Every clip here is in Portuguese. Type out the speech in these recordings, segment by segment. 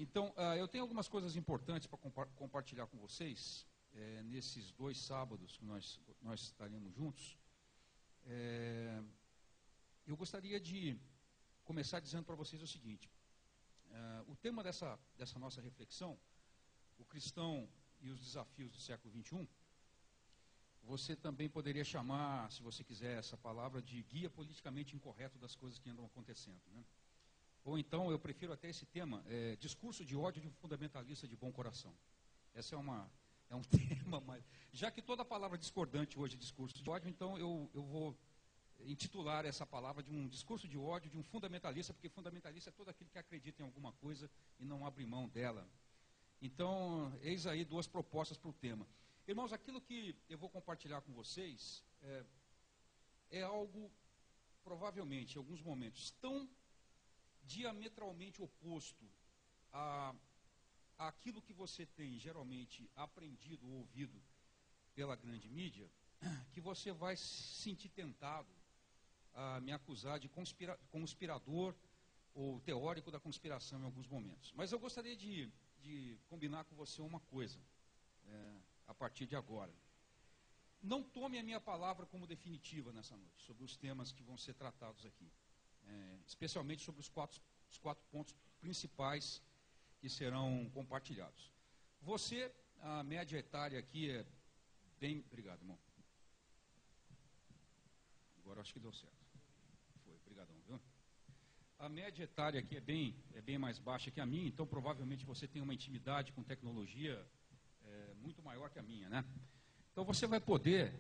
Então, eu tenho algumas coisas importantes para compartilhar com vocês, nesses 2 sábados que nós estaremos juntos. Eu gostaria de começar dizendo para vocês o seguinte: o tema dessa nossa reflexão, o cristão e os desafios do século XXI, você também poderia chamar, se você quiser, essa palavra de guia politicamente incorreto das coisas que andam acontecendo, né? Ou então, eu prefiro até esse tema, discurso de ódio de um fundamentalista de bom coração. Esse é um tema, mas já que toda palavra discordante hoje é discurso de ódio, então eu vou intitular essa palavra de um discurso de ódio de um fundamentalista, porque fundamentalista é todo aquele que acredita em alguma coisa e não abre mão dela. Então, eis aí 2 propostas para o tema. Irmãos, aquilo que eu vou compartilhar com vocês é algo, provavelmente, em alguns momentos, tão diametralmente oposto àquilo que você tem geralmente aprendido ou ouvido pela grande mídia, que você vai se sentir tentado a me acusar de conspirador ou teórico da conspiração em alguns momentos. Mas eu gostaria de combinar com você uma coisa, a partir de agora. Não tome a minha palavra como definitiva nessa noite, sobre os temas que vão ser tratados aqui. Especialmente sobre os quatro pontos principais que serão compartilhados. Você, a média etária aqui é bem... Obrigado, irmão. Agora acho que deu certo. Foi, obrigadão, viu? A média etária aqui é bem mais baixa que a minha, então provavelmente você tem uma intimidade com tecnologia muito maior que a minha, né? Então você vai poder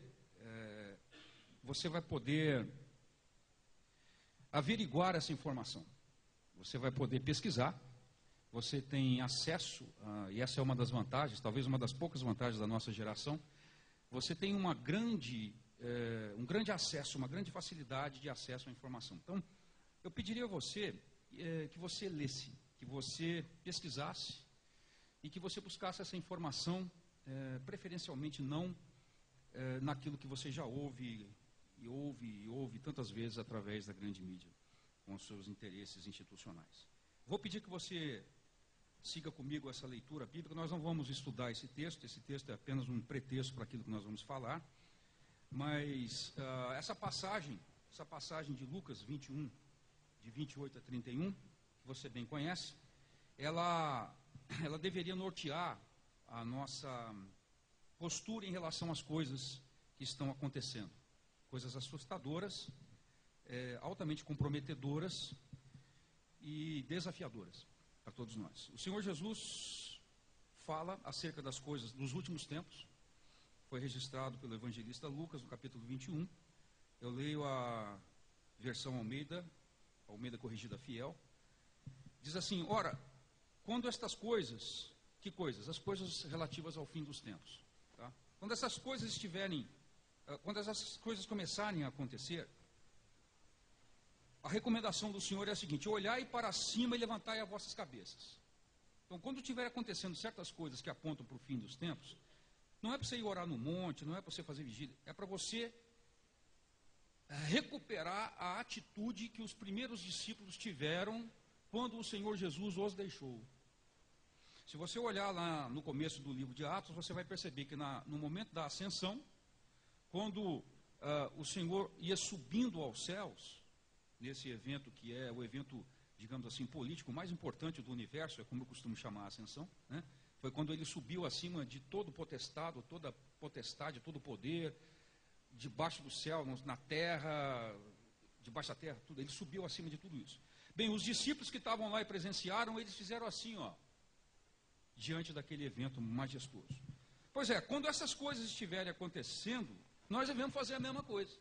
averiguar essa informação. Você vai poder pesquisar, você tem acesso, e essa é uma das vantagens, talvez uma das poucas vantagens da nossa geração, você tem um grande acesso, uma grande facilidade de acesso à informação. Então, eu pediria a você que você lesse, que você pesquisasse e que você buscasse essa informação, preferencialmente não naquilo que você já ouve tantas vezes através da grande mídia, com os seus interesses institucionais. Vou pedir que você siga comigo essa leitura bíblica. Nós não vamos estudar esse texto é apenas um pretexto para aquilo que nós vamos falar, mas essa passagem de Lucas 21, de 28 a 31, que você bem conhece, ela deveria nortear a nossa postura em relação às coisas que estão acontecendo. Coisas assustadoras, altamente comprometedoras e desafiadoras para todos nós. O Senhor Jesus fala acerca das coisas dos últimos tempos. Foi registrado pelo evangelista Lucas no capítulo 21. Eu leio a versão Almeida Corrigida Fiel. Diz assim: ora, quando estas coisas, que coisas? As coisas relativas ao fim dos tempos. Tá? Quando essas coisas começarem a acontecer, a recomendação do Senhor é a seguinte: olhai para cima e levantai as vossas cabeças. Então, quando estiver acontecendo certas coisas que apontam para o fim dos tempos, não é para você ir orar no monte, não é para você fazer vigília, é para você recuperar a atitude que os primeiros discípulos tiveram quando o Senhor Jesus os deixou. Se você olhar lá no começo do livro de Atos, você vai perceber que no momento da ascensão, quando o Senhor ia subindo aos céus, nesse evento que é o evento, digamos assim, político mais importante do universo, é como eu costumo chamar a ascensão, né? Foi quando ele subiu acima de todo potestado, toda potestade, todo poder, debaixo do céu, na terra, debaixo da terra, tudo. Ele subiu acima de tudo isso. Bem, os discípulos que estavam lá e presenciaram, eles fizeram assim, diante daquele evento majestoso. Pois é, quando essas coisas estiverem acontecendo, nós devemos fazer a mesma coisa.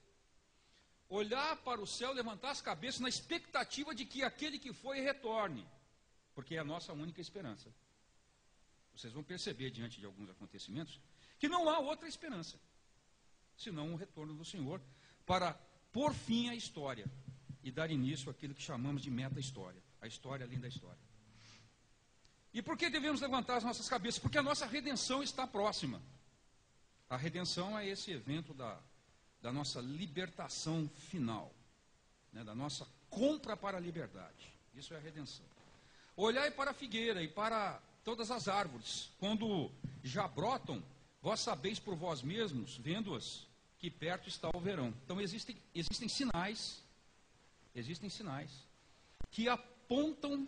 Olhar para o céu, levantar as cabeças na expectativa de que aquele que foi retorne, porque é a nossa única esperança. Vocês vão perceber, diante de alguns acontecimentos, que não há outra esperança, senão o retorno do Senhor, para pôr fim à história e dar início àquilo que chamamos de meta-história, a história além da história. E por que devemos levantar as nossas cabeças? Porque a nossa redenção está próxima. A redenção é esse evento da nossa libertação final, né, da nossa compra para a liberdade. Isso é a redenção. Olhai para a figueira e para todas as árvores, quando já brotam, vós sabeis por vós mesmos, vendo-as, que perto está o verão. Então existem sinais que apontam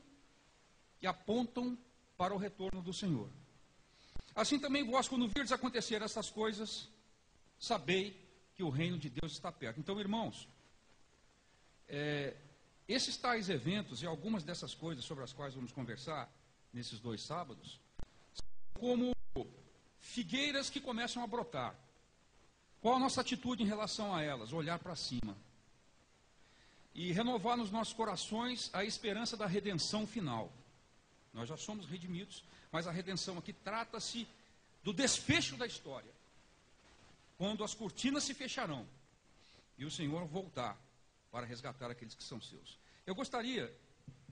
para o retorno do Senhor. Assim também vós, quando virdes acontecer essas coisas, sabei que o reino de Deus está perto. Então, irmãos, esses tais eventos e algumas dessas coisas sobre as quais vamos conversar nesses 2 sábados, são como figueiras que começam a brotar. Qual a nossa atitude em relação a elas? Olhar para cima. E renovar nos nossos corações a esperança da redenção final. Nós já somos redimidos, mas a redenção aqui trata-se do desfecho da história. Quando as cortinas se fecharão e o Senhor voltar para resgatar aqueles que são seus. Eu gostaria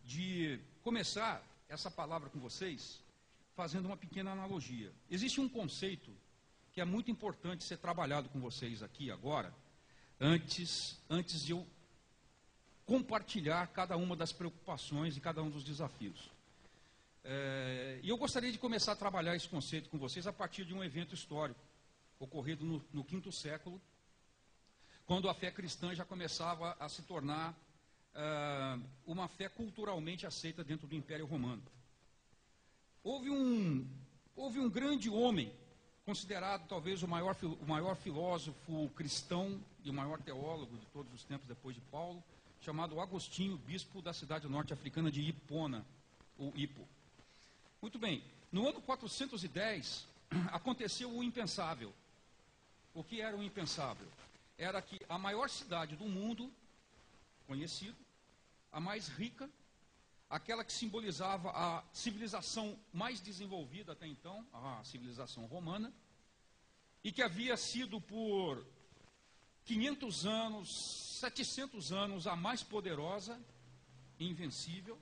de começar essa palavra com vocês fazendo uma pequena analogia. Existe um conceito que é muito importante ser trabalhado com vocês aqui agora, antes de eu compartilhar cada uma das preocupações e cada um dos desafios. E eu gostaria de começar a trabalhar esse conceito com vocês a partir de um evento histórico, ocorrido no V século, quando a fé cristã já começava a se tornar uma fé culturalmente aceita dentro do Império Romano. Houve um grande homem, considerado talvez o maior filósofo cristão e o maior teólogo de todos os tempos depois de Paulo, chamado Agostinho, bispo da cidade norte-africana de Hipona, ou Hippo. Muito bem, no ano 410, aconteceu o impensável. O que era o impensável? Era que a maior cidade do mundo, conhecido, a mais rica, aquela que simbolizava a civilização mais desenvolvida até então, a civilização romana, e que havia sido por 500 anos, 700 anos a mais poderosa e invencível.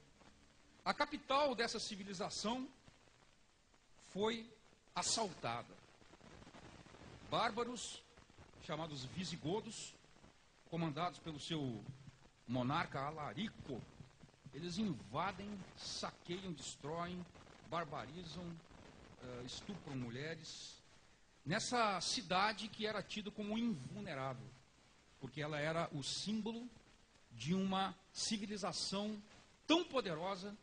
A capital dessa civilização foi assaltada. Bárbaros, chamados visigodos, comandados pelo seu monarca Alarico, eles invadem, saqueiam, destroem, barbarizam, estupram mulheres, nessa cidade que era tida como invulnerável, porque ela era o símbolo de uma civilização tão poderosa,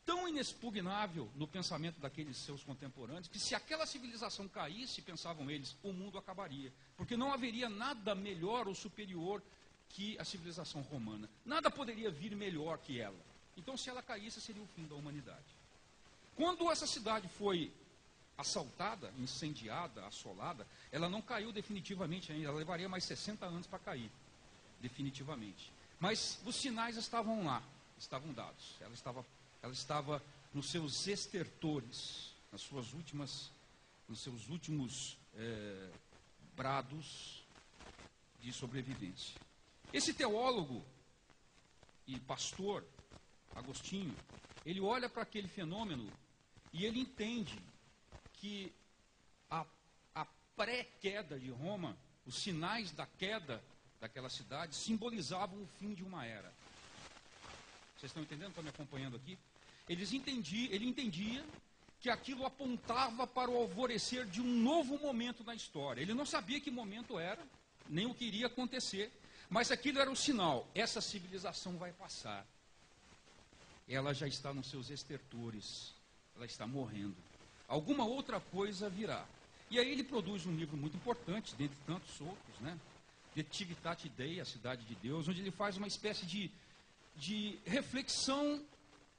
tão inexpugnável no pensamento daqueles seus contemporâneos, que se aquela civilização caísse, pensavam eles, o mundo acabaria, porque não haveria nada melhor ou superior que a civilização romana. Nada poderia vir melhor que ela. Então, se ela caísse, seria o fim da humanidade. Quando essa cidade foi assaltada, incendiada, assolada, ela não caiu definitivamente ainda, ela levaria mais 60 anos para cair, definitivamente. Mas os sinais estavam lá, estavam dados. Ela estava nos seus estertores, nos seus últimos brados de sobrevivência. Esse teólogo e pastor, Agostinho, ele olha para aquele fenômeno e ele entende que a pré-queda de Roma, os sinais da queda daquela cidade, simbolizavam o fim de uma era. Vocês estão entendendo? Estão me acompanhando aqui? Ele entendia que aquilo apontava para o alvorecer de um novo momento na história. Ele não sabia que momento era, nem o que iria acontecer, mas aquilo era o sinal. Essa civilização vai passar. Ela já está nos seus estertores, ela está morrendo. Alguma outra coisa virá. E aí ele produz um livro muito importante, dentre tantos outros, né? De Civitate Dei, a Cidade de Deus, onde ele faz uma espécie de reflexão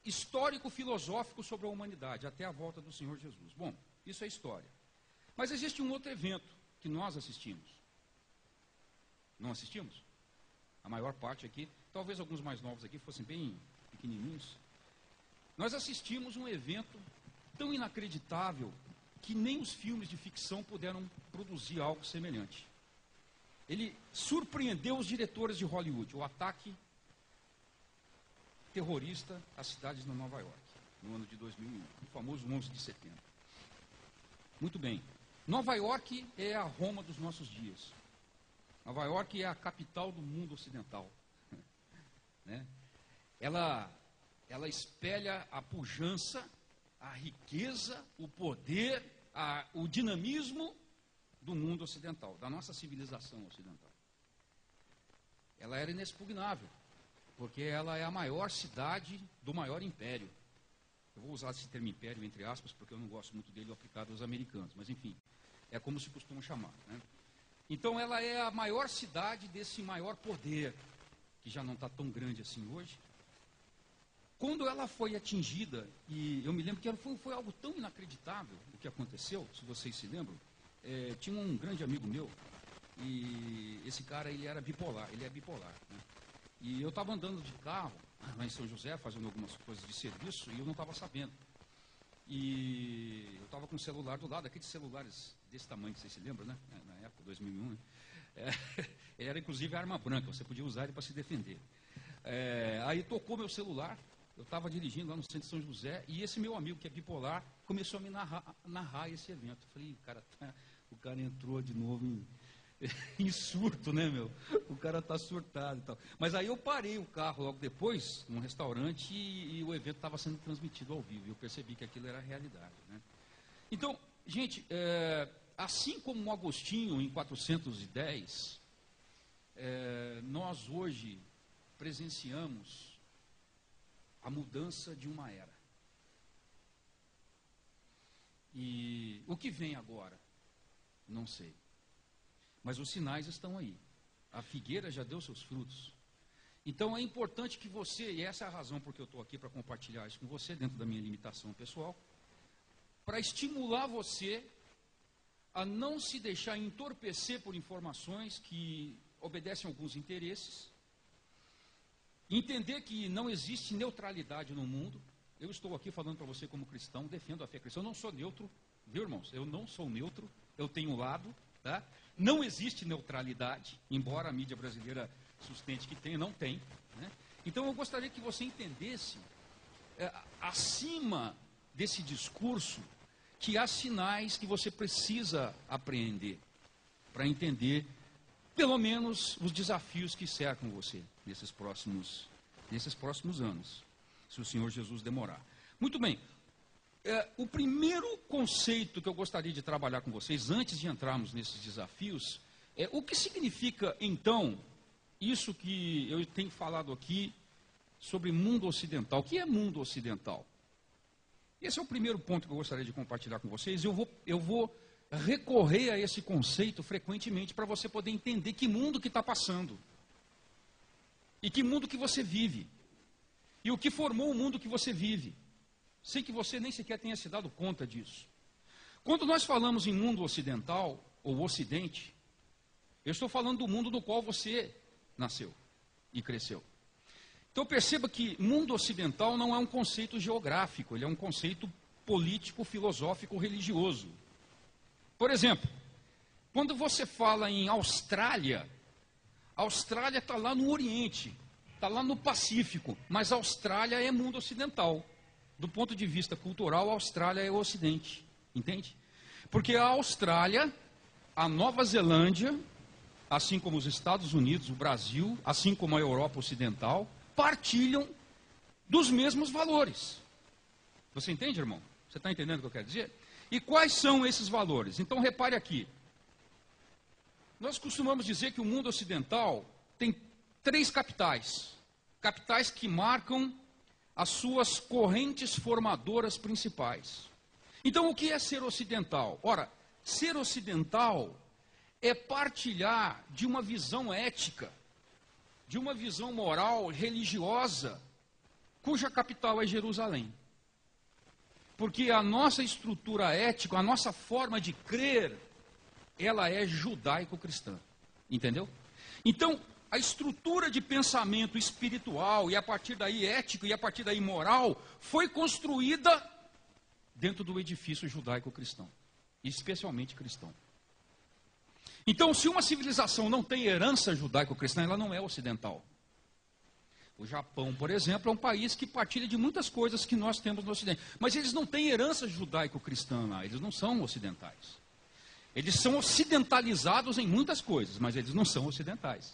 histórico-filosófico sobre a humanidade, até a volta do Senhor Jesus. Bom, isso é história. Mas existe um outro evento que nós assistimos. Não assistimos? A maior parte aqui, talvez alguns mais novos aqui fossem bem pequenininhos. Nós assistimos um evento tão inacreditável que nem os filmes de ficção puderam produzir algo semelhante. Ele surpreendeu os diretores de Hollywood, o ataque terrorista às cidades de Nova York, no ano de 2001, o famoso 11 de setembro. Muito bem, Nova York é a Roma dos nossos dias. Nova York é a capital do mundo ocidental. Né? Ela ela espelha a pujança, a riqueza, o poder, o dinamismo do mundo ocidental, da nossa civilização ocidental. Ela era inexpugnável, porque ela é a maior cidade do maior império. Eu vou usar esse termo império entre aspas, porque eu não gosto muito dele aplicado aos americanos, mas enfim, é como se costuma chamar, né? Então ela é a maior cidade desse maior poder, que já não está tão grande assim hoje. Quando ela foi atingida, e eu me lembro que foi algo tão inacreditável o que aconteceu, se vocês se lembram, tinha um grande amigo meu, e esse cara ele era bipolar, ele é bipolar, né? E eu estava andando de carro lá em São José, fazendo algumas coisas de serviço, e eu não estava sabendo. E eu estava com o celular do lado, aqueles celulares desse tamanho, vocês se lembram, né? Na época, 2001, né? Era inclusive arma branca, você podia usar ele para se defender. Aí tocou meu celular, eu estava dirigindo lá no centro de São José, e esse meu amigo que é bipolar começou a me narrar esse evento. Eu falei, o cara entrou de novo em surto, né, meu? O cara está surtado e tal. Mas aí eu parei o carro logo depois, num restaurante, e o evento estava sendo transmitido ao vivo. Eu percebi que aquilo era a realidade, né? Então, gente, assim como o Agostinho em 410, nós hoje presenciamos a mudança de uma era. E o que vem agora? Não sei. Mas os sinais estão aí. A figueira já deu seus frutos. Então é importante que você, e essa é a razão por que eu estou aqui para compartilhar isso com você, dentro da minha limitação pessoal, para estimular você a não se deixar entorpecer por informações que obedecem a alguns interesses, entender que não existe neutralidade no mundo. Eu estou aqui falando para você como cristão, defendo a fé cristã, eu não sou neutro, viu, irmãos? Eu não sou neutro, eu tenho um lado, tá? Não existe neutralidade, embora a mídia brasileira sustente que tem, não tem, né? Então eu gostaria que você entendesse, acima desse discurso, que há sinais que você precisa apreender, para entender, pelo menos, os desafios que cercam você nesses próximos anos, se o Senhor Jesus demorar. Muito bem, o primeiro conceito que eu gostaria de trabalhar com vocês, antes de entrarmos nesses desafios, é o que significa, então, isso que eu tenho falado aqui sobre mundo ocidental. O que é mundo ocidental? Esse é o primeiro ponto que eu gostaria de compartilhar com vocês. Eu vou recorrer a esse conceito frequentemente para você poder entender que mundo que está passando. E que mundo que você vive. E o que formou o mundo que você vive. Sem que você nem sequer tenha se dado conta disso. Quando nós falamos em mundo ocidental, ou ocidente, eu estou falando do mundo no qual você nasceu e cresceu. Então perceba que mundo ocidental não é um conceito geográfico, ele é um conceito político, filosófico, religioso. Por exemplo, quando você fala em Austrália, a Austrália está lá no Oriente, está lá no Pacífico, mas a Austrália é mundo ocidental. Do ponto de vista cultural, a Austrália é o Ocidente, entende? Porque a Austrália, a Nova Zelândia, assim como os Estados Unidos, o Brasil, assim como a Europa Ocidental, partilham dos mesmos valores. Você entende, irmão? Você está entendendo o que eu quero dizer? E quais são esses valores? Então repare aqui. Nós costumamos dizer que o mundo ocidental tem 3 capitais. Capitais que marcam as suas correntes formadoras principais. Então o que é ser ocidental? Ora, ser ocidental é partilhar de uma visão ética, de uma visão moral, religiosa, cuja capital é Jerusalém. Porque a nossa estrutura ética, a nossa forma de crer, ela é judaico-cristã. Entendeu? Então, a estrutura de pensamento espiritual, e a partir daí ético, e a partir daí moral, foi construída dentro do edifício judaico-cristão. Especialmente cristão. Então, se uma civilização não tem herança judaico-cristã, ela não é ocidental. O Japão, por exemplo, é um país que partilha de muitas coisas que nós temos no Ocidente. Mas eles não têm herança judaico-cristã lá, eles não são ocidentais. Eles são ocidentalizados em muitas coisas, mas eles não são ocidentais.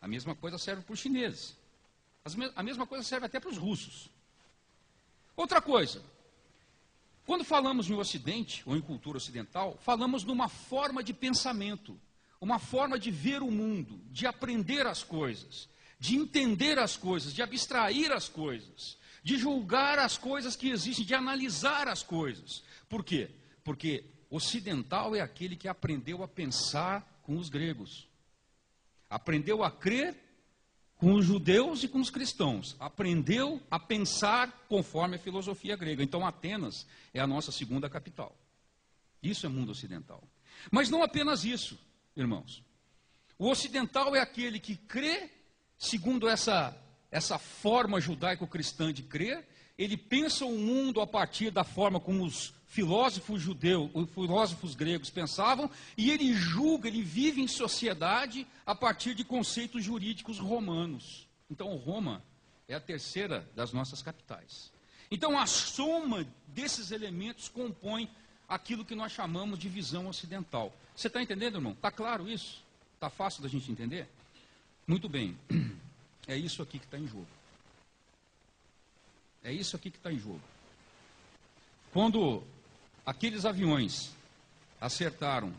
A mesma coisa serve para os chineses. A mesma coisa serve até para os russos. Outra coisa, quando falamos no Ocidente, ou em cultura ocidental, falamos numa forma de pensamento, uma forma de ver o mundo, de aprender as coisas, de entender as coisas, de abstrair as coisas, de julgar as coisas que existem, de analisar as coisas. Por quê? Porque ocidental é aquele que aprendeu a pensar com os gregos, aprendeu a crer com os judeus e com os cristãos, aprendeu a pensar conforme a filosofia grega. Então Atenas é a nossa segunda capital. Isso é mundo ocidental. Mas não apenas isso, irmãos. O ocidental é aquele que crê segundo essa forma judaico-cristã de crer. Ele pensa o mundo a partir da forma como os filósofos judeus, os filósofos gregos pensavam, e ele julga, ele vive em sociedade a partir de conceitos jurídicos romanos. Então Roma é a terceira das nossas capitais. Então a soma desses elementos compõe aquilo que nós chamamos de visão ocidental. Você está entendendo, irmão? Está claro isso? Está fácil da gente entender? Muito bem. É isso aqui que está em jogo. É isso aqui que está em jogo. Quando aqueles aviões acertaram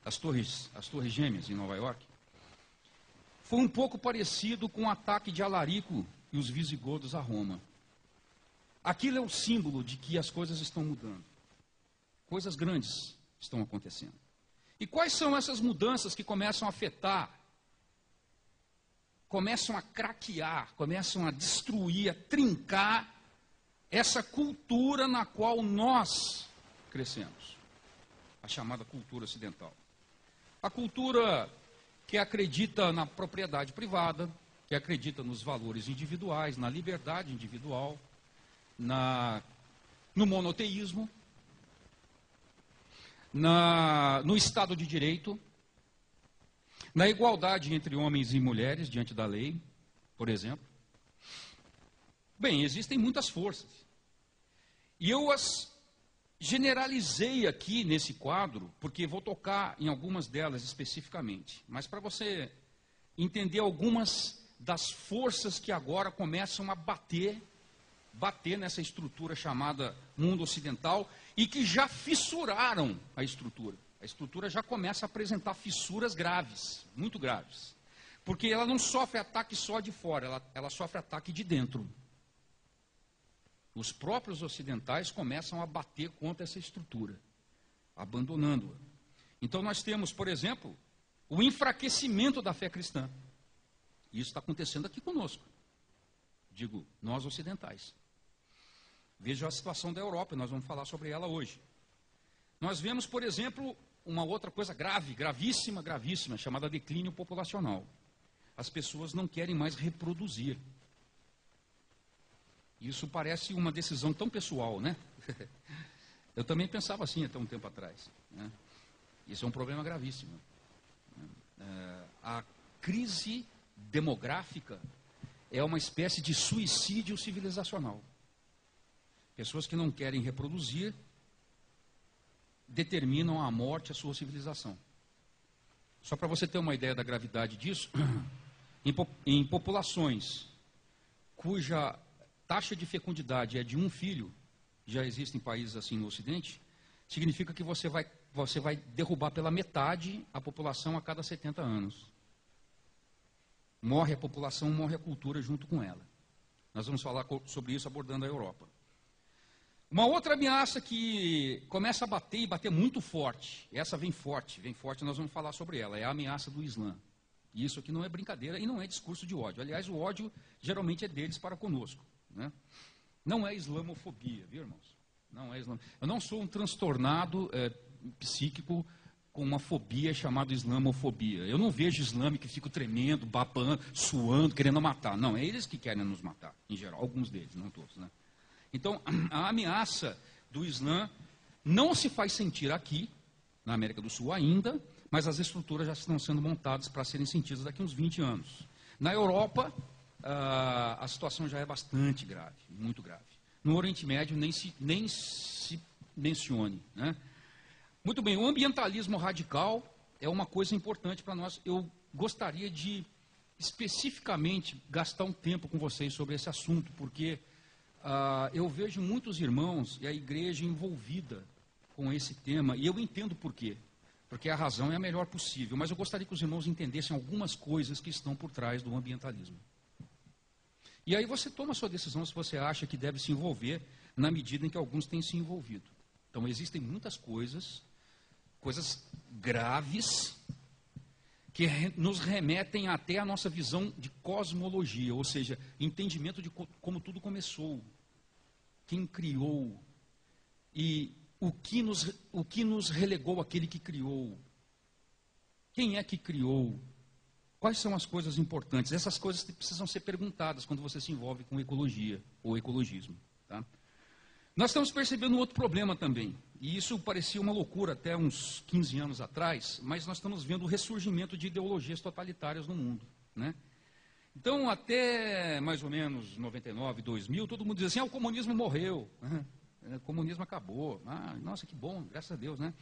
as torres gêmeas em Nova York, foi um pouco parecido com o ataque de Alarico e os visigodos a Roma. Aquilo é o símbolo de que as coisas estão mudando. Coisas grandes estão acontecendo. E quais são essas mudanças que começam a afetar, começam a craquear, começam a destruir, a trincar essa cultura na qual nós crescemos? A chamada cultura ocidental. A cultura que acredita na propriedade privada, que acredita nos valores individuais, na liberdade individual, no monoteísmo, no Estado de Direito, na igualdade entre homens e mulheres diante da lei, por exemplo. Bem, existem muitas forças. E eu as generalizei aqui nesse quadro, porque vou tocar em algumas delas especificamente. Mas para você entender algumas das forças que agora começam a bater nessa estrutura chamada mundo ocidental e que já fissuraram a estrutura. A estrutura já começa a apresentar fissuras graves, muito graves. Porque ela não sofre ataque só de fora, ela sofre ataque de dentro. Os próprios ocidentais começam a bater contra essa estrutura, abandonando-a. Então nós temos, por exemplo, o enfraquecimento da fé cristã. Isso está acontecendo aqui conosco. Digo, nós ocidentais. Veja a situação da Europa, nós vamos falar sobre ela hoje. Nós vemos, por exemplo, uma outra coisa grave, gravíssima, chamada declínio populacional. As pessoas não querem mais reproduzir. Isso parece uma decisão tão pessoal, né? Eu também pensava assim até um tempo atrás, né? Isso é um problema gravíssimo. A crise demográfica é uma espécie de suicídio civilizacional. Pessoas que não querem reproduzir determinam a morte à sua civilização. Só para você ter uma ideia da gravidade disso, em populações cuja taxa de fecundidade é de 1 filho, já existem países assim no Ocidente, significa que você vai derrubar pela metade a população a cada 70 anos. Morre a população, morre a cultura junto com ela. Nós vamos falar sobre isso abordando a Europa. Uma outra ameaça que começa a bater e bater muito forte, essa vem forte, nós vamos falar sobre ela, é a ameaça do Islã. E isso aqui não é brincadeira e não é discurso de ódio. Aliás, o ódio geralmente é deles para conosco, né? Não é islamofobia, viu, irmãos? Não é islamofobia. Eu não sou um transtornado psíquico com uma fobia chamada islamofobia. Eu não vejo islâmico que fico tremendo, babando, suando, querendo matar. Não, é eles que querem nos matar, em geral, alguns deles, não todos, né? Então, a ameaça do Islã não se faz sentir aqui, na América do Sul ainda, mas as estruturas já estão sendo montadas para serem sentidas daqui a uns 20 anos. Na Europa, a situação já é bastante grave, muito grave. No Oriente Médio, nem se mencione, né? Muito bem, o ambientalismo radical é uma coisa importante para nós. Eu gostaria de especificamente gastar um tempo com vocês sobre esse assunto, porque eu vejo muitos irmãos e a igreja envolvida com esse tema, e eu entendo por quê. Porque a razão é a melhor possível, mas eu gostaria que os irmãos entendessem algumas coisas que estão por trás do ambientalismo. E aí você toma a sua decisão se você acha que deve se envolver na medida em que alguns têm se envolvido. Então existem muitas coisas graves, que nos remetem até a nossa visão de cosmologia, ou seja, entendimento de como tudo começou, quem criou e o que nos relegou àquele que criou, quem é que criou, quais são as coisas importantes. Essas coisas precisam ser perguntadas quando você se envolve com ecologia ou ecologismo. Tá? Nós estamos percebendo um outro problema também, e isso parecia uma loucura até uns 15 anos atrás, mas nós estamos vendo o ressurgimento de ideologias totalitárias no mundo. Né? Então, até mais ou menos 99, 2000, todo mundo dizia assim, o comunismo morreu, o comunismo acabou, nossa, que bom, graças a Deus, né?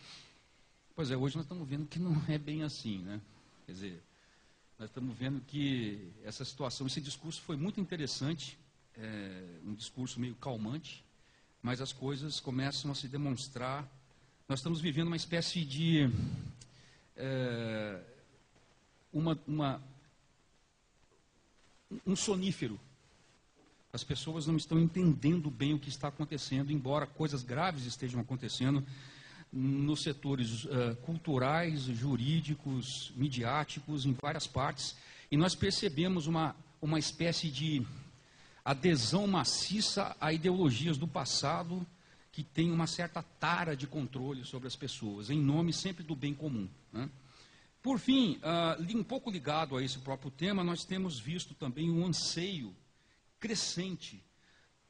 Pois é, hoje nós estamos vendo que não é bem assim, né? Quer dizer, nós estamos vendo que essa situação, esse discurso foi muito interessante, um discurso meio calmante, mas as coisas começam a se demonstrar. Nós estamos vivendo uma espécie de um sonífero. As pessoas não estão entendendo bem o que está acontecendo, embora coisas graves estejam acontecendo nos setores culturais, jurídicos, midiáticos, em várias partes. E nós percebemos uma espécie de adesão maciça a ideologias do passado que tem uma certa tara de controle sobre as pessoas, em nome sempre do bem comum. Né? Por fim, um pouco ligado a esse próprio tema, nós temos visto também um anseio crescente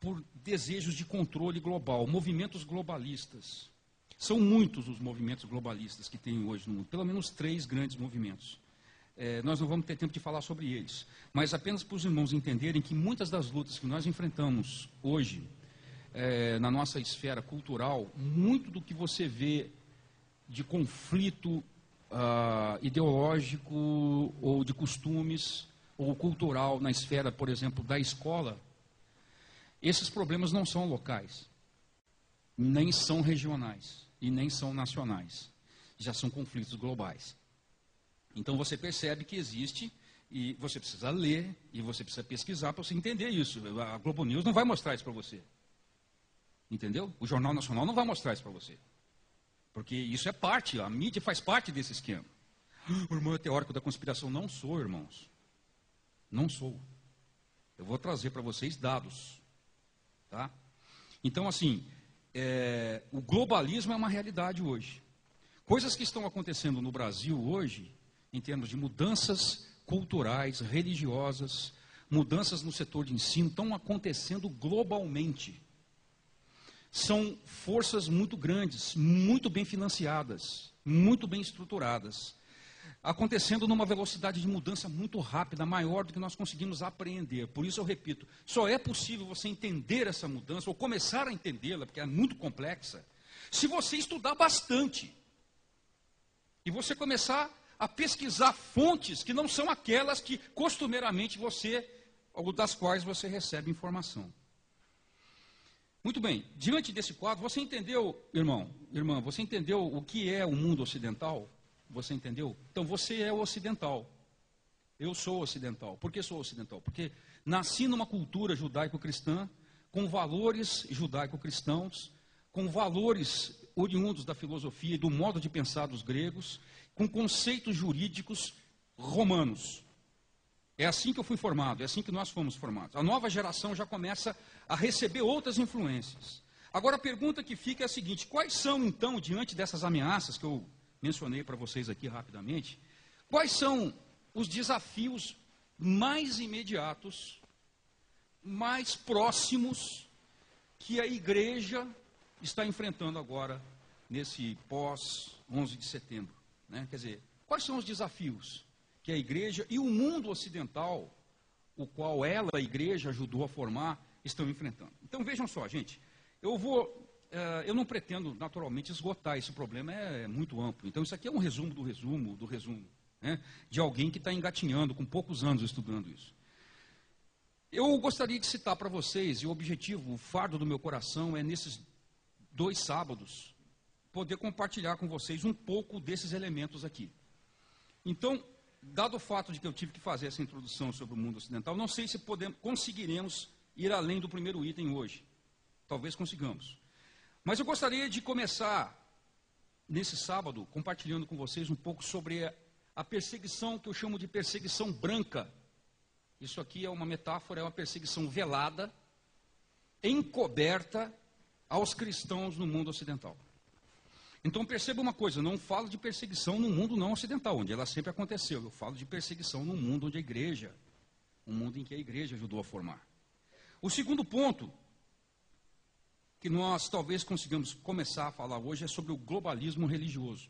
por desejos de controle global, movimentos globalistas. São muitos os movimentos globalistas que tem hoje no mundo, pelo menos 3 grandes movimentos. Nós não vamos ter tempo de falar sobre eles, mas apenas para os irmãos entenderem que muitas das lutas que nós enfrentamos hoje, na nossa esfera cultural, muito do que você vê de conflito ideológico ou de costumes ou cultural na esfera, por exemplo, da escola, esses problemas não são locais, nem são regionais e nem são nacionais, já são conflitos globais. Então você percebe que existe, e você precisa ler, e você precisa pesquisar para você entender isso. A Globo News não vai mostrar isso para você. Entendeu? O Jornal Nacional não vai mostrar isso para você. Porque isso é parte, a mídia faz parte desse esquema. O irmão é teórico da conspiração. Não sou, irmãos. Não sou. Eu vou trazer para vocês dados. Tá? Então, assim, o globalismo é uma realidade hoje. Coisas que estão acontecendo no Brasil hoje, em termos de mudanças culturais, religiosas, mudanças no setor de ensino, estão acontecendo globalmente. São forças muito grandes, muito bem financiadas, muito bem estruturadas, acontecendo numa velocidade de mudança muito rápida, maior do que nós conseguimos apreender. Por isso eu repito, só é possível você entender essa mudança, ou começar a entendê-la, porque é muito complexa, se você estudar bastante. E você começar a pesquisar fontes que não são aquelas que costumeiramente ou das quais você recebe informação. Muito bem, diante desse quadro, você entendeu, irmã, você entendeu o que é o mundo ocidental? Você entendeu? Então você é o ocidental. Eu sou ocidental. Por que sou ocidental? Porque nasci numa cultura judaico-cristã, com valores judaico-cristãos, com valores oriundos da filosofia e do modo de pensar dos gregos, com conceitos jurídicos romanos. É assim que eu fui formado, é assim que nós fomos formados. A nova geração já começa a receber outras influências. Agora a pergunta que fica é a seguinte: quais são então, diante dessas ameaças que eu mencionei para vocês aqui rapidamente, quais são os desafios mais imediatos, mais próximos que a igreja está enfrentando agora, nesse pós-11 de setembro? Né? Quer dizer, quais são os desafios que a igreja e o mundo ocidental, o qual a igreja, ajudou a formar, estão enfrentando? Então vejam só, gente, eu não pretendo naturalmente esgotar esse problema, é muito amplo. Então isso aqui é um resumo do resumo do resumo. né, de alguém que está engatinhando, com poucos anos estudando isso. Eu gostaria de citar para vocês, e o objetivo, o fardo do meu coração é nesses 2 sábados, poder compartilhar com vocês um pouco desses elementos aqui. Então, dado o fato de que eu tive que fazer essa introdução sobre o mundo ocidental, não sei se conseguiremos ir além do primeiro item hoje. Talvez consigamos. Mas eu gostaria de começar, nesse sábado, compartilhando com vocês um pouco sobre a perseguição que eu chamo de perseguição branca. Isso aqui é uma metáfora, é uma perseguição velada, encoberta aos cristãos no mundo ocidental. Então perceba uma coisa, eu não falo de perseguição no mundo não ocidental, onde ela sempre aconteceu. Eu falo de perseguição no mundo onde a igreja, um mundo em que a igreja ajudou a formar. O segundo ponto, que nós talvez consigamos começar a falar hoje, é sobre o globalismo religioso.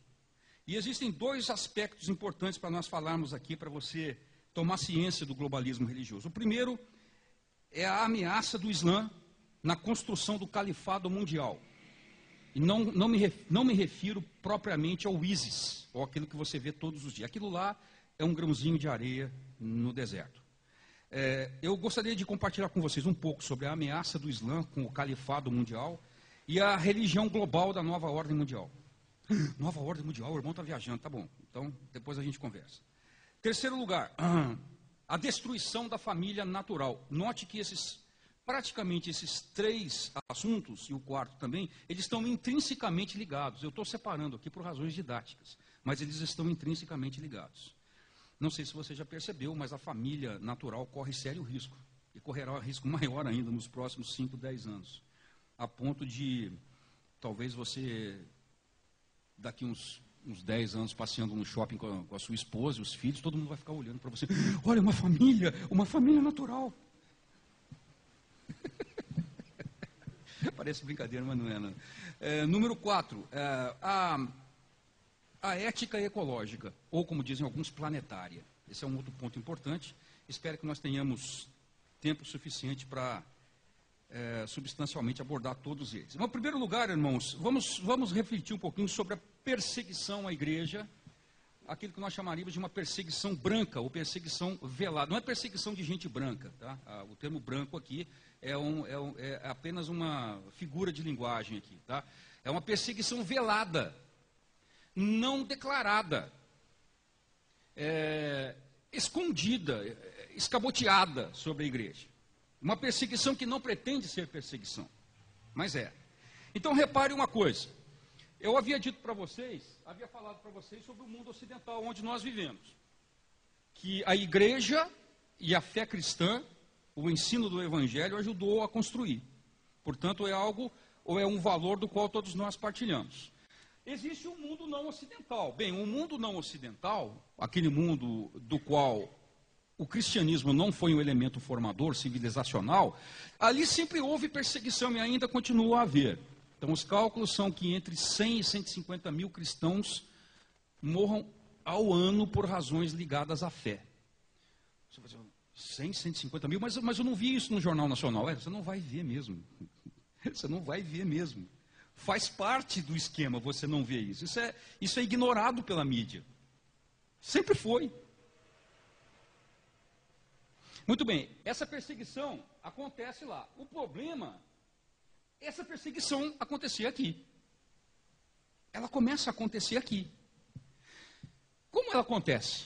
E existem 2 aspectos importantes para nós falarmos aqui, para você tomar ciência do globalismo religioso. O primeiro é a ameaça do Islã na construção do califado mundial. E não me refiro propriamente ao ISIS, ou aquilo que você vê todos os dias. Aquilo lá é um grãozinho de areia no deserto. Eu gostaria de compartilhar com vocês um pouco sobre a ameaça do Islã com o califado mundial e a religião global da nova ordem mundial. Nova ordem mundial, o irmão está viajando, tá bom. Então, depois a gente conversa. Terceiro lugar, a destruição da família natural. Note que praticamente esses 3 assuntos, e o quarto também, eles estão intrinsecamente ligados. Eu estou separando aqui por razões didáticas, mas eles estão intrinsecamente ligados. Não sei se você já percebeu, mas a família natural corre sério risco, e correrá um risco maior ainda nos próximos 5, 10 anos, a ponto de, talvez você, daqui uns 10 anos, passeando no shopping com a sua esposa e os filhos, todo mundo vai ficar olhando para você, olha, uma família natural. Parece brincadeira, mas não é, não. Número 4, a ética ecológica, ou como dizem alguns, planetária. Esse é um outro ponto importante. Espero que nós tenhamos tempo suficiente para substancialmente abordar todos eles. Mas, em primeiro lugar, irmãos, vamos refletir um pouquinho sobre a perseguição à igreja, aquilo que nós chamaríamos de uma perseguição branca, ou perseguição velada. Não é perseguição de gente branca, tá? O termo branco aqui é apenas uma figura de linguagem aqui, tá? É uma perseguição velada, não declarada, escondida, escaboteada sobre a igreja. Uma perseguição que não pretende ser perseguição, mas é. Então repare uma coisa, eu havia falado para vocês sobre o mundo ocidental onde nós vivemos, que a igreja e a fé cristã, o ensino do evangelho ajudou a construir. Portanto, é algo, ou é um valor do qual todos nós partilhamos. Existe um mundo não ocidental. Bem, um mundo não ocidental, aquele mundo do qual o cristianismo não foi um elemento formador, civilizacional, ali sempre houve perseguição e ainda continua a haver. Então, os cálculos são que entre 100 e 150 mil cristãos morram ao ano por razões ligadas à fé. Você vai dizer, 100, 150 mil, mas eu não vi isso no Jornal Nacional. Você não vai ver mesmo. Você não vai ver mesmo. Faz parte do esquema você não ver isso. Isso é ignorado pela mídia. Sempre foi. Muito bem, essa perseguição acontece lá. O problema, essa perseguição acontecia aqui. Ela começa a acontecer aqui. Como ela acontece?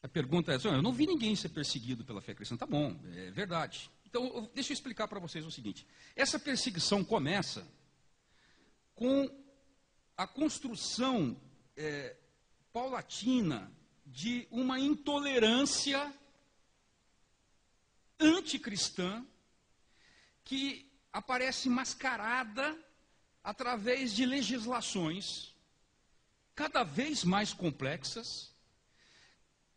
A pergunta é, eu não vi ninguém ser perseguido pela fé cristã. Tá bom, é verdade. Então, deixa eu explicar para vocês o seguinte. Essa perseguição começa com a construção paulatina de uma intolerância anticristã que aparece mascarada através de legislações cada vez mais complexas,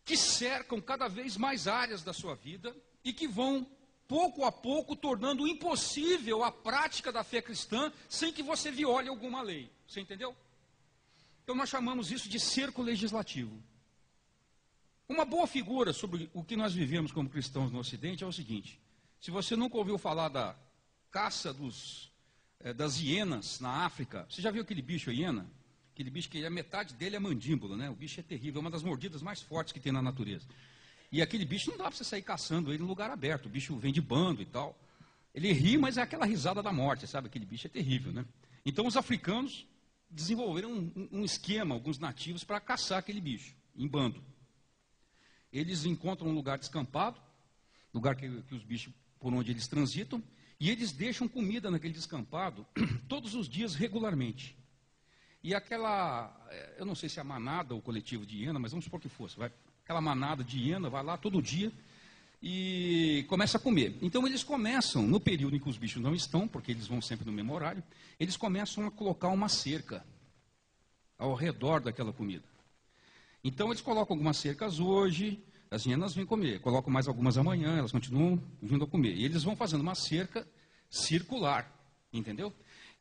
que cercam cada vez mais áreas da sua vida e que vão, pouco a pouco, tornando impossível a prática da fé cristã sem que você viole alguma lei. Você entendeu? Então nós chamamos isso de cerco legislativo. Uma boa figura sobre o que nós vivemos como cristãos no Ocidente é o seguinte: se você nunca ouviu falar da caça das hienas na África, você já viu aquele bicho, a hiena, Aquele bicho que a metade dele é mandíbula, né? O bicho é terrível, é uma das mordidas mais fortes que tem na natureza. E aquele bicho não dá para você sair caçando ele em lugar aberto. O bicho vem de bando e tal. Ele ri, mas é aquela risada da morte, sabe? Aquele bicho é terrível, né? Então os africanos desenvolveram um esquema, alguns nativos, para caçar aquele bicho, em bando. Eles encontram um lugar descampado, lugar que os bichos, por onde eles transitam, e eles deixam comida naquele descampado todos os dias, regularmente. E aquela, eu não sei se é a manada ou o coletivo de hiena, mas vamos supor que fosse, aquela manada de hiena vai lá todo dia e começa a comer. Então eles começam, no período em que os bichos não estão, porque eles vão sempre no mesmo horário, eles começam a colocar uma cerca ao redor daquela comida. Então eles colocam algumas cercas hoje, as hienas vêm comer, colocam mais algumas amanhã, elas continuam vindo a comer. E eles vão fazendo uma cerca circular, entendeu?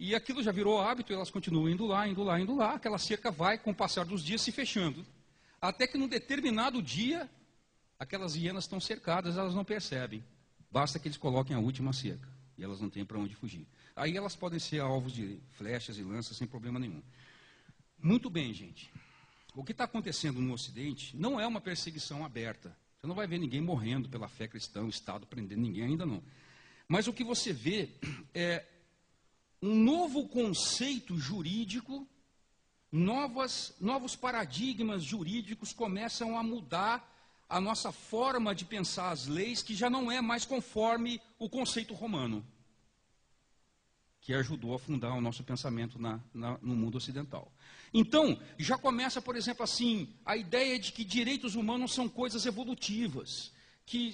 E aquilo já virou hábito, elas continuam indo lá, indo lá, indo lá, aquela cerca vai, com o passar dos dias, se fechando. Até que num determinado dia, aquelas hienas estão cercadas, elas não percebem. Basta que eles coloquem a última cerca, e elas não têm para onde fugir. Aí elas podem ser alvos de flechas e lanças sem problema nenhum. Muito bem, gente. O que está acontecendo no Ocidente não é uma perseguição aberta. Você não vai ver ninguém morrendo pela fé cristã, o Estado prendendo ninguém, ainda não. Mas o que você vê é um novo conceito jurídico, novos paradigmas jurídicos começam a mudar a nossa forma de pensar as leis, que já não é mais conforme o conceito romano, que ajudou a fundar o nosso pensamento no mundo ocidental. Então, já começa, por exemplo, assim, a ideia de que direitos humanos são coisas evolutivas, que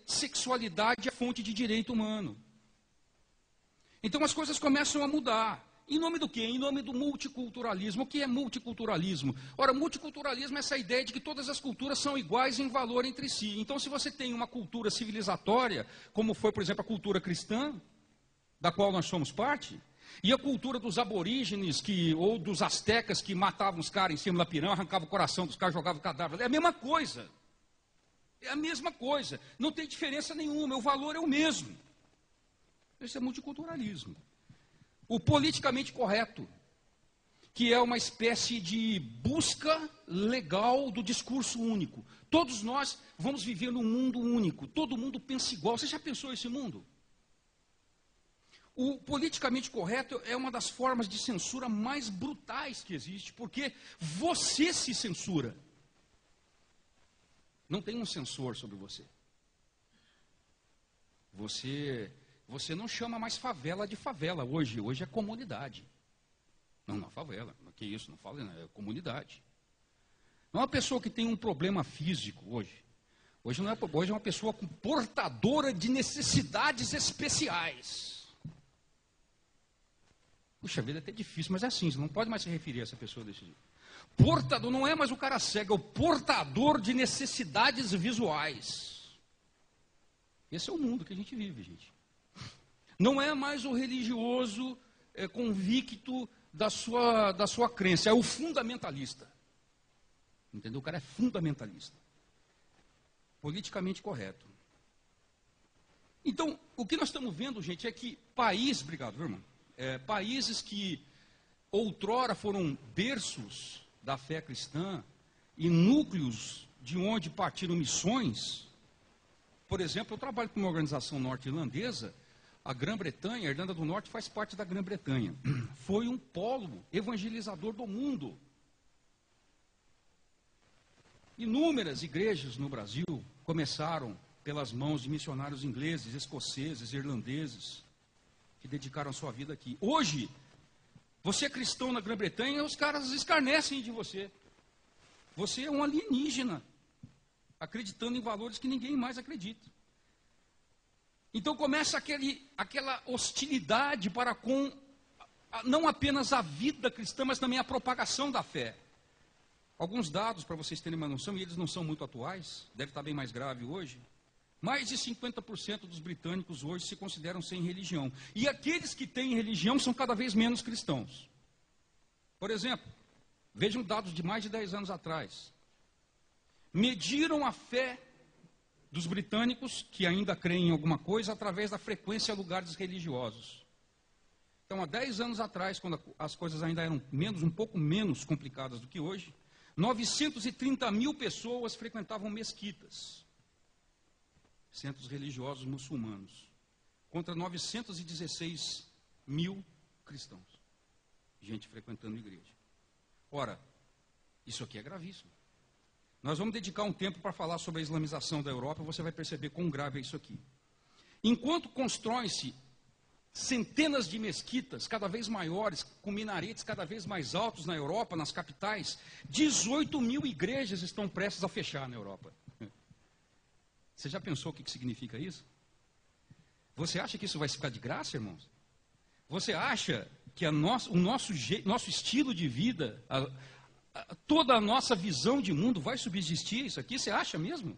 sexualidade é fonte de direito humano. Então as coisas começam a mudar. Em nome do quê? Em nome do multiculturalismo. O que é multiculturalismo? Ora, multiculturalismo é essa ideia de que todas as culturas são iguais em valor entre si. Então, se você tem uma cultura civilizatória, como foi, por exemplo, a cultura cristã, da qual nós somos parte, e a cultura dos aborígenes ou dos astecas que matavam os caras em cima da pirâmide, arrancavam o coração dos caras, jogavam o cadáver. É a mesma coisa. É a mesma coisa. Não tem diferença nenhuma. O valor é o mesmo. Esse é multiculturalismo. O politicamente correto, que é uma espécie de busca legal do discurso único. Todos nós vamos viver num mundo único. Todo mundo pensa igual. Você já pensou esse mundo? O politicamente correto é uma das formas de censura mais brutais que existe, porque você se censura. Não tem um censor sobre você. Você não chama mais favela de favela hoje é comunidade. Não, favela, que isso, não fala, é comunidade. Não é uma pessoa que tem um problema físico hoje. Hoje é uma pessoa portadora de necessidades especiais. Puxa vida, é até difícil, mas é assim, você não pode mais se referir a essa pessoa desse jeito. Portador não é mais o cara cego, é o portador de necessidades visuais. Esse é o mundo que a gente vive, gente. Não é mais o religioso convicto da sua crença, é o fundamentalista. Entendeu? O cara é fundamentalista. Politicamente correto. Então, o que nós estamos vendo, gente, é que obrigado, viu, irmão? Países que outrora foram berços da fé cristã e núcleos de onde partiram missões. Por exemplo, eu trabalho com uma organização norte-irlandesa, a Grã-Bretanha, a Irlanda do Norte faz parte da Grã-Bretanha. Foi um polo evangelizador do mundo. Inúmeras igrejas no Brasil começaram pelas mãos de missionários ingleses, escoceses, irlandeses, que dedicaram a sua vida aqui. Hoje, você é cristão na Grã-Bretanha, os caras escarnecem de você. Você é um alienígena, acreditando em valores que ninguém mais acredita. Então começa aquela hostilidade para com não apenas a vida cristã, mas também a propagação da fé. Alguns dados para vocês terem uma noção, e eles não são muito atuais, deve estar bem mais grave hoje. Mais de 50% dos britânicos hoje se consideram sem religião. E aqueles que têm religião são cada vez menos cristãos. Por exemplo, vejam dados de mais de 10 anos atrás. Mediram a fé dos britânicos, que ainda creem em alguma coisa, através da frequência a lugares religiosos. Então, há 10 anos atrás, quando as coisas ainda eram um pouco menos complicadas do que hoje, 930 mil pessoas frequentavam mesquitas, centros religiosos muçulmanos, contra 916 mil cristãos, gente frequentando igreja. Ora, isso aqui é gravíssimo. Nós vamos dedicar um tempo para falar sobre a islamização da Europa, você vai perceber quão grave é isso aqui. Enquanto constroem-se centenas de mesquitas, cada vez maiores, com minaretes cada vez mais altos na Europa, nas capitais, 18 mil igrejas estão prestes a fechar na Europa. Você já pensou o que significa isso? Você acha que isso vai ficar de graça, irmãos? Você acha que o nosso estilo de vida, toda a nossa visão de mundo vai subsistir isso aqui? Você acha mesmo?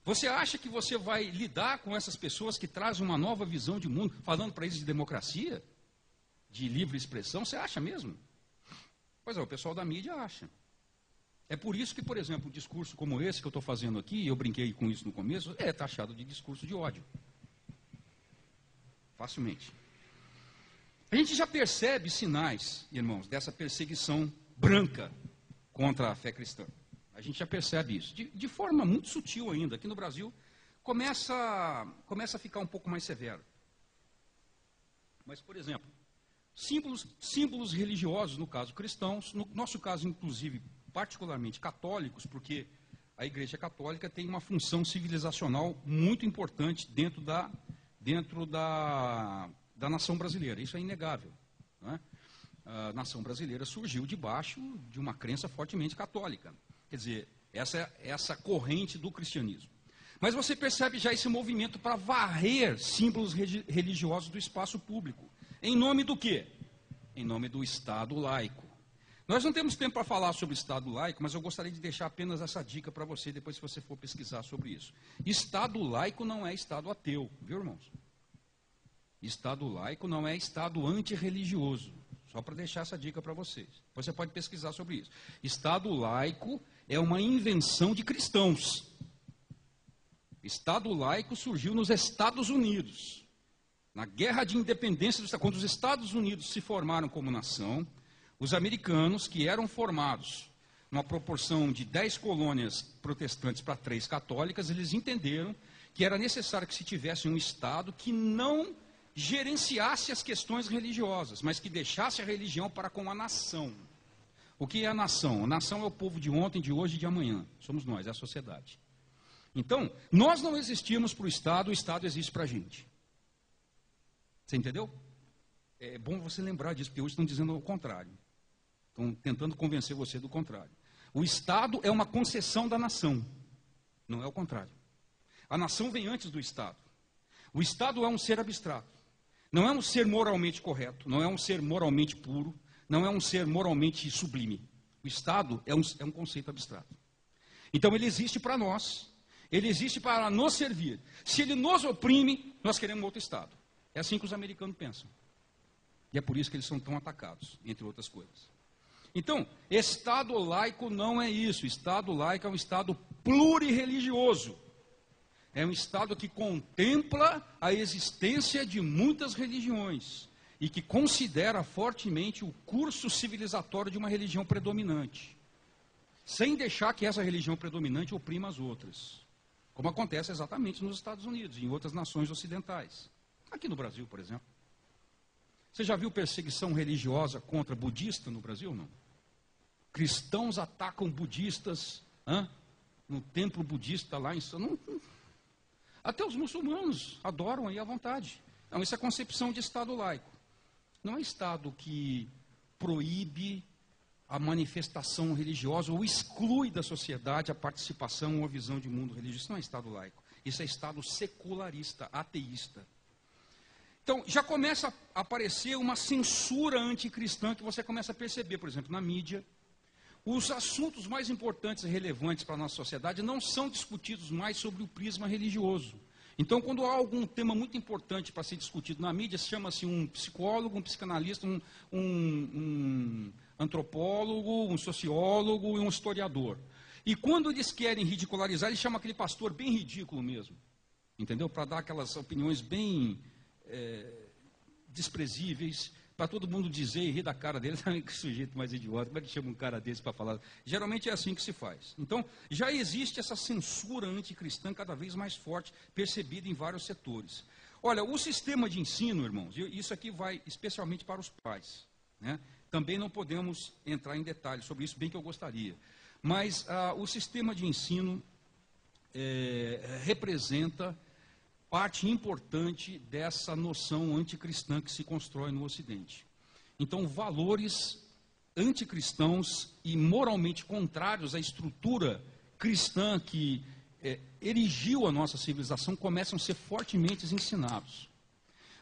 Você acha que você vai lidar com essas pessoas que trazem uma nova visão de mundo, falando para eles de democracia, de livre expressão? Você acha mesmo? Pois é, o pessoal da mídia acha. É por isso que, por exemplo, um discurso como esse que eu estou fazendo aqui, eu brinquei com isso no começo, é taxado de discurso de ódio. Facilmente. A gente já percebe sinais, irmãos, dessa perseguição branca contra a fé cristã. A gente já percebe isso, de forma muito sutil ainda. Aqui no Brasil, começa a ficar um pouco mais severo. Mas, por exemplo, símbolos religiosos, no caso cristãos, no nosso caso, inclusive, particularmente católicos, porque a Igreja Católica tem uma função civilizacional muito importante dentro da nação brasileira. Isso é inegável, né? A nação brasileira surgiu debaixo de uma crença fortemente católica. Quer dizer, essa corrente do cristianismo. Mas você percebe já esse movimento para varrer símbolos religiosos do espaço público. Em nome do quê? Em nome do Estado laico. Nós não temos tempo para falar sobre Estado laico, mas eu gostaria de deixar apenas essa dica para você, depois se você for pesquisar sobre isso. Estado laico não é Estado ateu, viu, irmãos? Estado laico não é Estado antirreligioso. Só para deixar essa dica para vocês. Você pode pesquisar sobre isso. Estado laico é uma invenção de cristãos. Estado laico surgiu nos Estados Unidos. Na Guerra de Independência, quando os Estados Unidos se formaram como nação, os americanos, que eram formados numa proporção de 10 colônias protestantes para 3 católicas, eles entenderam que era necessário que se tivesse um Estado que não gerenciasse as questões religiosas, mas que deixasse a religião para com a nação. O que é a nação? A nação é o povo de ontem, de hoje e de amanhã. Somos nós, é a sociedade. Então, nós não existimos para o Estado existe para a gente. Você entendeu? É bom você lembrar disso, porque hoje estão dizendo o contrário. Estão tentando convencer você do contrário. O Estado é uma concessão da nação, não é o contrário. A nação vem antes do Estado. O Estado é um ser abstrato. Não é um ser moralmente correto, não é um ser moralmente puro, não é um ser moralmente sublime. O Estado é um conceito abstrato. Então ele existe para nós, ele existe para nos servir. Se ele nos oprime, nós queremos outro Estado. É assim que os americanos pensam. E é por isso que eles são tão atacados, entre outras coisas. Então, Estado laico não é isso. Estado laico é um Estado plurirreligioso. É um Estado que contempla a existência de muitas religiões e que considera fortemente o curso civilizatório de uma religião predominante, sem deixar que essa religião predominante oprima as outras, como acontece exatamente nos Estados Unidos e em outras nações ocidentais. Aqui no Brasil, por exemplo. Você já viu perseguição religiosa contra budista no Brasil, não? Cristãos atacam budistas no templo budista lá em São... Até os muçulmanos adoram aí à vontade. Então, isso é concepção de Estado laico. Não é Estado que proíbe a manifestação religiosa ou exclui da sociedade a participação ou a visão de mundo religioso. Isso não é Estado laico. Isso é Estado secularista, ateísta. Então, já começa a aparecer uma censura anticristã que você começa a perceber, por exemplo, na mídia. Os assuntos mais importantes e relevantes para a nossa sociedade não são discutidos mais sobre o prisma religioso. Então, quando há algum tema muito importante para ser discutido na mídia, chama-se um psicólogo, um psicanalista, um antropólogo, um sociólogo e um historiador. E quando eles querem ridicularizar, eles chamam aquele pastor bem ridículo mesmo. Entendeu? Para dar aquelas opiniões bem desprezíveis, para todo mundo dizer e rir da cara dele, sabe que sujeito mais idiota, como é que chama um cara desse para falar? Geralmente é assim que se faz. Então, já existe essa censura anticristã cada vez mais forte, percebida em vários setores. Olha, o sistema de ensino, irmãos, isso aqui vai especialmente para os pais, né? Também não podemos entrar em detalhes sobre isso, bem que eu gostaria. Mas o sistema de ensino representa parte importante dessa noção anticristã que se constrói no Ocidente. Então, valores anticristãos e moralmente contrários à estrutura cristã que erigiu a nossa civilização começam a ser fortemente ensinados.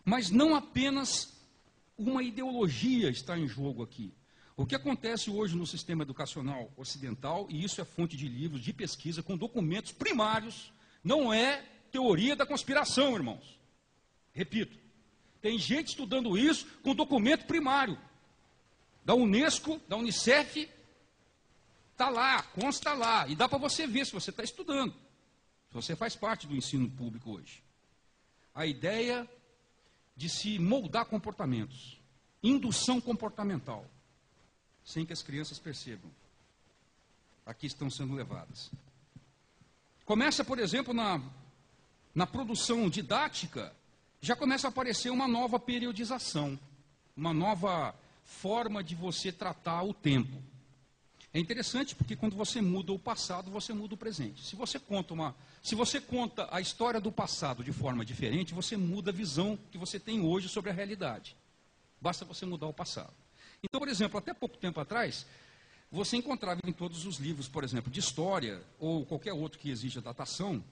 Mas não apenas uma ideologia está em jogo aqui. O que acontece hoje no sistema educacional ocidental, e isso é fonte de livros, de pesquisa, com documentos primários, não é teoria da conspiração, irmãos. Repito, tem gente estudando isso com documento primário. Da Unesco, da Unicef, está lá, consta lá. E dá para você ver se você está estudando. Se você faz parte do ensino público hoje. A ideia de se moldar comportamentos. Indução comportamental. Sem que as crianças percebam. Aqui estão sendo levadas. Começa, por exemplo, na produção didática, já começa a aparecer uma nova periodização, uma nova forma de você tratar o tempo. É interessante porque quando você muda o passado, você muda o presente. Se você conta a história do passado de forma diferente, você muda a visão que você tem hoje sobre a realidade. Basta você mudar o passado. Então, por exemplo, até pouco tempo atrás, você encontrava em todos os livros, por exemplo, de história, ou qualquer outro que exija datação,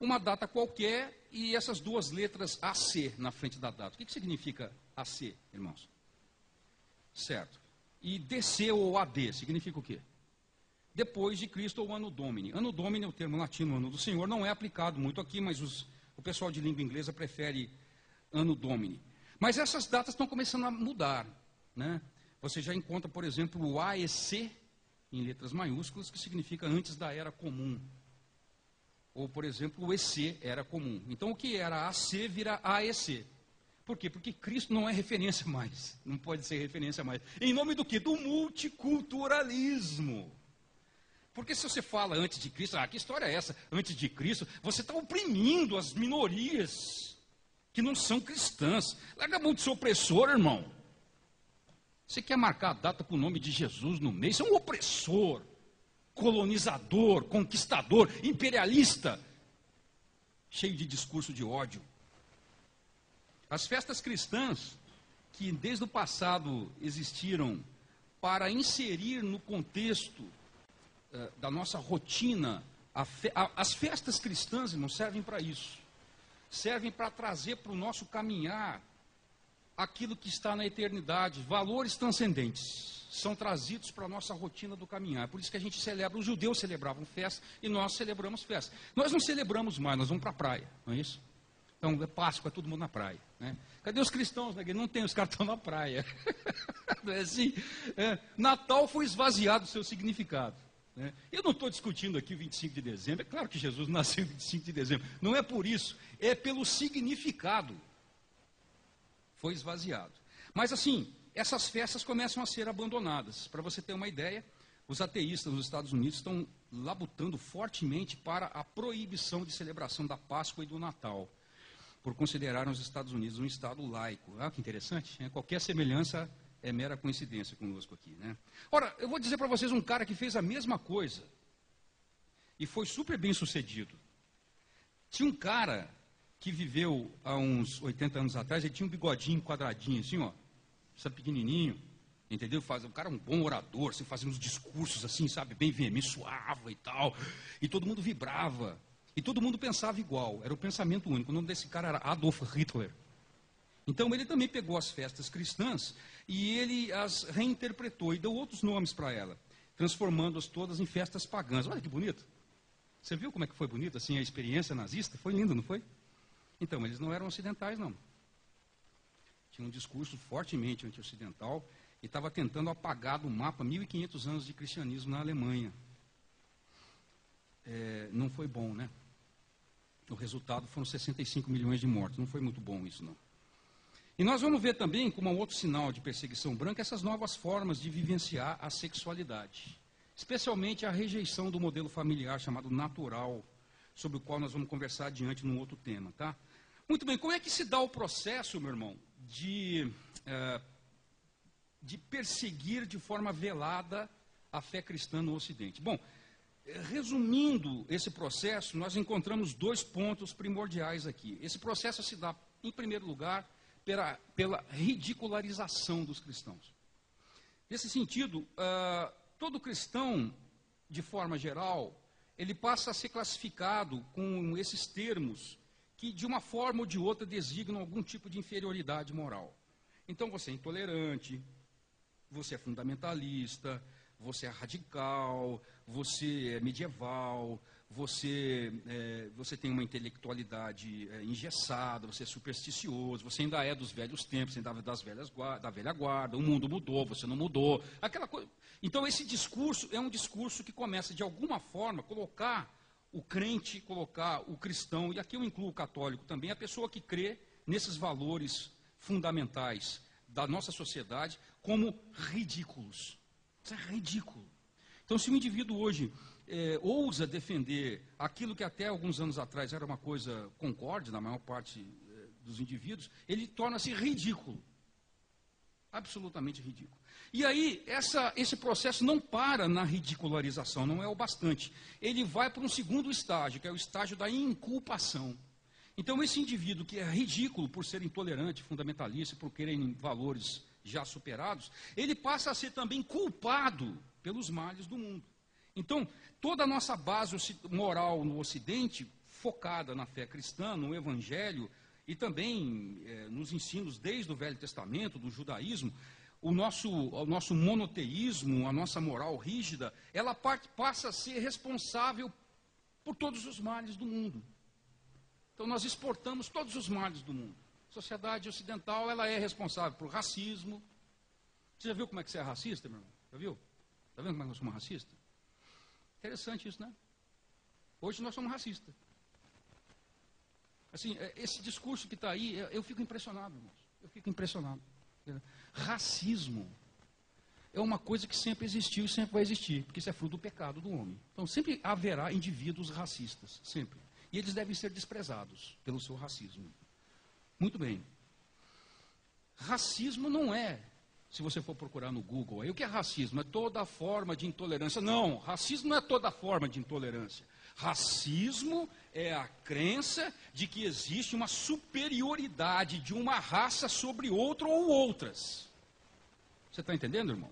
uma data qualquer e essas duas letras AC na frente da data. O que significa AC, irmãos? Certo. E DC ou AD significa o quê? Depois de Cristo ou Anno Domini. Anno Domini é o termo latino, ano do Senhor, não é aplicado muito aqui, mas o pessoal de língua inglesa prefere Anno Domini. Mas essas datas estão começando a mudar, né? Você já encontra, por exemplo, o AEC, em letras maiúsculas, que significa antes da Era Comum. Ou, por exemplo, o EC, Era Comum. Então, o que era AC vira AEC. Por quê? Porque Cristo não é referência mais. Não pode ser referência mais. Em nome do quê? Do multiculturalismo. Porque se você fala antes de Cristo, que história é essa? Antes de Cristo, você está oprimindo as minorias que não são cristãs. Larga a mão de ser opressor, irmão. Você quer marcar a data com o nome de Jesus no meio? Você é um opressor, colonizador, conquistador, imperialista, cheio de discurso de ódio. As festas cristãs, que desde o passado existiram para inserir no contexto da nossa rotina, as festas cristãs, irmãos, servem para isso. Servem para trazer para o nosso caminhar aquilo que está na eternidade, valores transcendentes, são trazidos para a nossa rotina do caminhar. Por isso que a gente celebra, os judeus celebravam festa e nós celebramos festa. Nós não celebramos mais, nós vamos para a praia, não é isso? Então, é Páscoa, é todo mundo na praia, né? Cadê os cristãos? Não tem, os caras estão na praia. Não é assim? Natal foi esvaziado do seu significado. Né? Eu não estou discutindo aqui o 25 de dezembro, é claro que Jesus nasceu 25 de dezembro, não é por isso, é pelo significado. Foi esvaziado. Mas assim, essas festas começam a ser abandonadas. Para você ter uma ideia, os ateístas nos Estados Unidos estão labutando fortemente para a proibição de celebração da Páscoa e do Natal, por considerarem os Estados Unidos um estado laico. Ah, que interessante, né? Qualquer semelhança é mera coincidência conosco aqui, né? Ora, eu vou dizer para vocês um cara que fez a mesma coisa e foi super bem sucedido. Tinha um cara que viveu há uns 80 anos atrás, ele tinha um bigodinho quadradinho, assim, ó, sabe, pequenininho, entendeu? O cara é um bom orador, assim, fazia uns discursos assim, sabe, bem veementes, suava e tal, e todo mundo vibrava, e todo mundo pensava igual, era o pensamento único. O nome desse cara era Adolf Hitler. Então ele também pegou as festas cristãs e ele as reinterpretou e deu outros nomes para ela, transformando-as todas em festas pagãs. Olha que bonito. Você viu como é que foi bonito assim a experiência nazista? Foi lindo, não foi? Então, eles não eram ocidentais, não. Tinha um discurso fortemente anti-ocidental e estava tentando apagar do mapa 1.500 anos de cristianismo na Alemanha. Não foi bom, né? O resultado foram 65 milhões de mortos. Não foi muito bom isso, não. E nós vamos ver também, como um outro sinal de perseguição branca, essas novas formas de vivenciar a sexualidade. Especialmente a rejeição do modelo familiar chamado natural, sobre o qual nós vamos conversar adiante num outro tema, tá? Muito bem, como é que se dá o processo, meu irmão, de perseguir de forma velada a fé cristã no Ocidente? Bom, resumindo esse processo, nós encontramos dois pontos primordiais aqui. Esse processo se dá, em primeiro lugar, pela ridicularização dos cristãos. Nesse sentido, todo cristão, de forma geral, ele passa a ser classificado com esses termos que, de uma forma ou de outra, designam algum tipo de inferioridade moral. Então, você é intolerante, você é fundamentalista, você é radical, você é medieval, você tem uma intelectualidade engessada, você é supersticioso, você ainda é dos velhos tempos, ainda é da velha guarda, o mundo mudou, você não mudou, aquela coisa. Então, esse discurso é um discurso que começa, de alguma forma, colocar o crente, colocar o cristão, e aqui eu incluo o católico também, a pessoa que crê nesses valores fundamentais da nossa sociedade, como ridículos. Isso é ridículo. Então, se o indivíduo hoje ousa defender aquilo que até alguns anos atrás era uma coisa concorde na maior parte dos indivíduos, ele torna-se ridículo. Absolutamente ridículo. E aí, esse processo não para na ridicularização, não é o bastante. Ele vai para um segundo estágio, que é o estágio da inculpação. Então, esse indivíduo que é ridículo por ser intolerante, fundamentalista, por quererem valores já superados, ele passa a ser também culpado pelos males do mundo. Então, toda a nossa base moral no Ocidente, focada na fé cristã, no Evangelho, e também nos ensinos desde o Velho Testamento, do judaísmo, o nosso monoteísmo, a nossa moral rígida, ela passa a ser responsável por todos os males do mundo. Então, nós exportamos todos os males do mundo. A sociedade ocidental, ela é responsável por racismo. Você já viu como é que você é racista, meu irmão? Já viu? Está vendo como é que nós somos racistas? Interessante isso, né? Hoje nós somos racistas. Assim, esse discurso que está aí, eu fico impressionado, irmãos. Eu fico impressionado. Racismo é uma coisa que sempre existiu e sempre vai existir, porque isso é fruto do pecado do homem. Então, sempre haverá indivíduos racistas, sempre. E eles devem ser desprezados pelo seu racismo. Muito bem. Racismo não é, se você for procurar no Google, aí o que é racismo? É toda forma de intolerância. Não, racismo não é toda forma de intolerância. Racismo é a crença de que existe uma superioridade de uma raça sobre outra ou outras. Você está entendendo, irmão?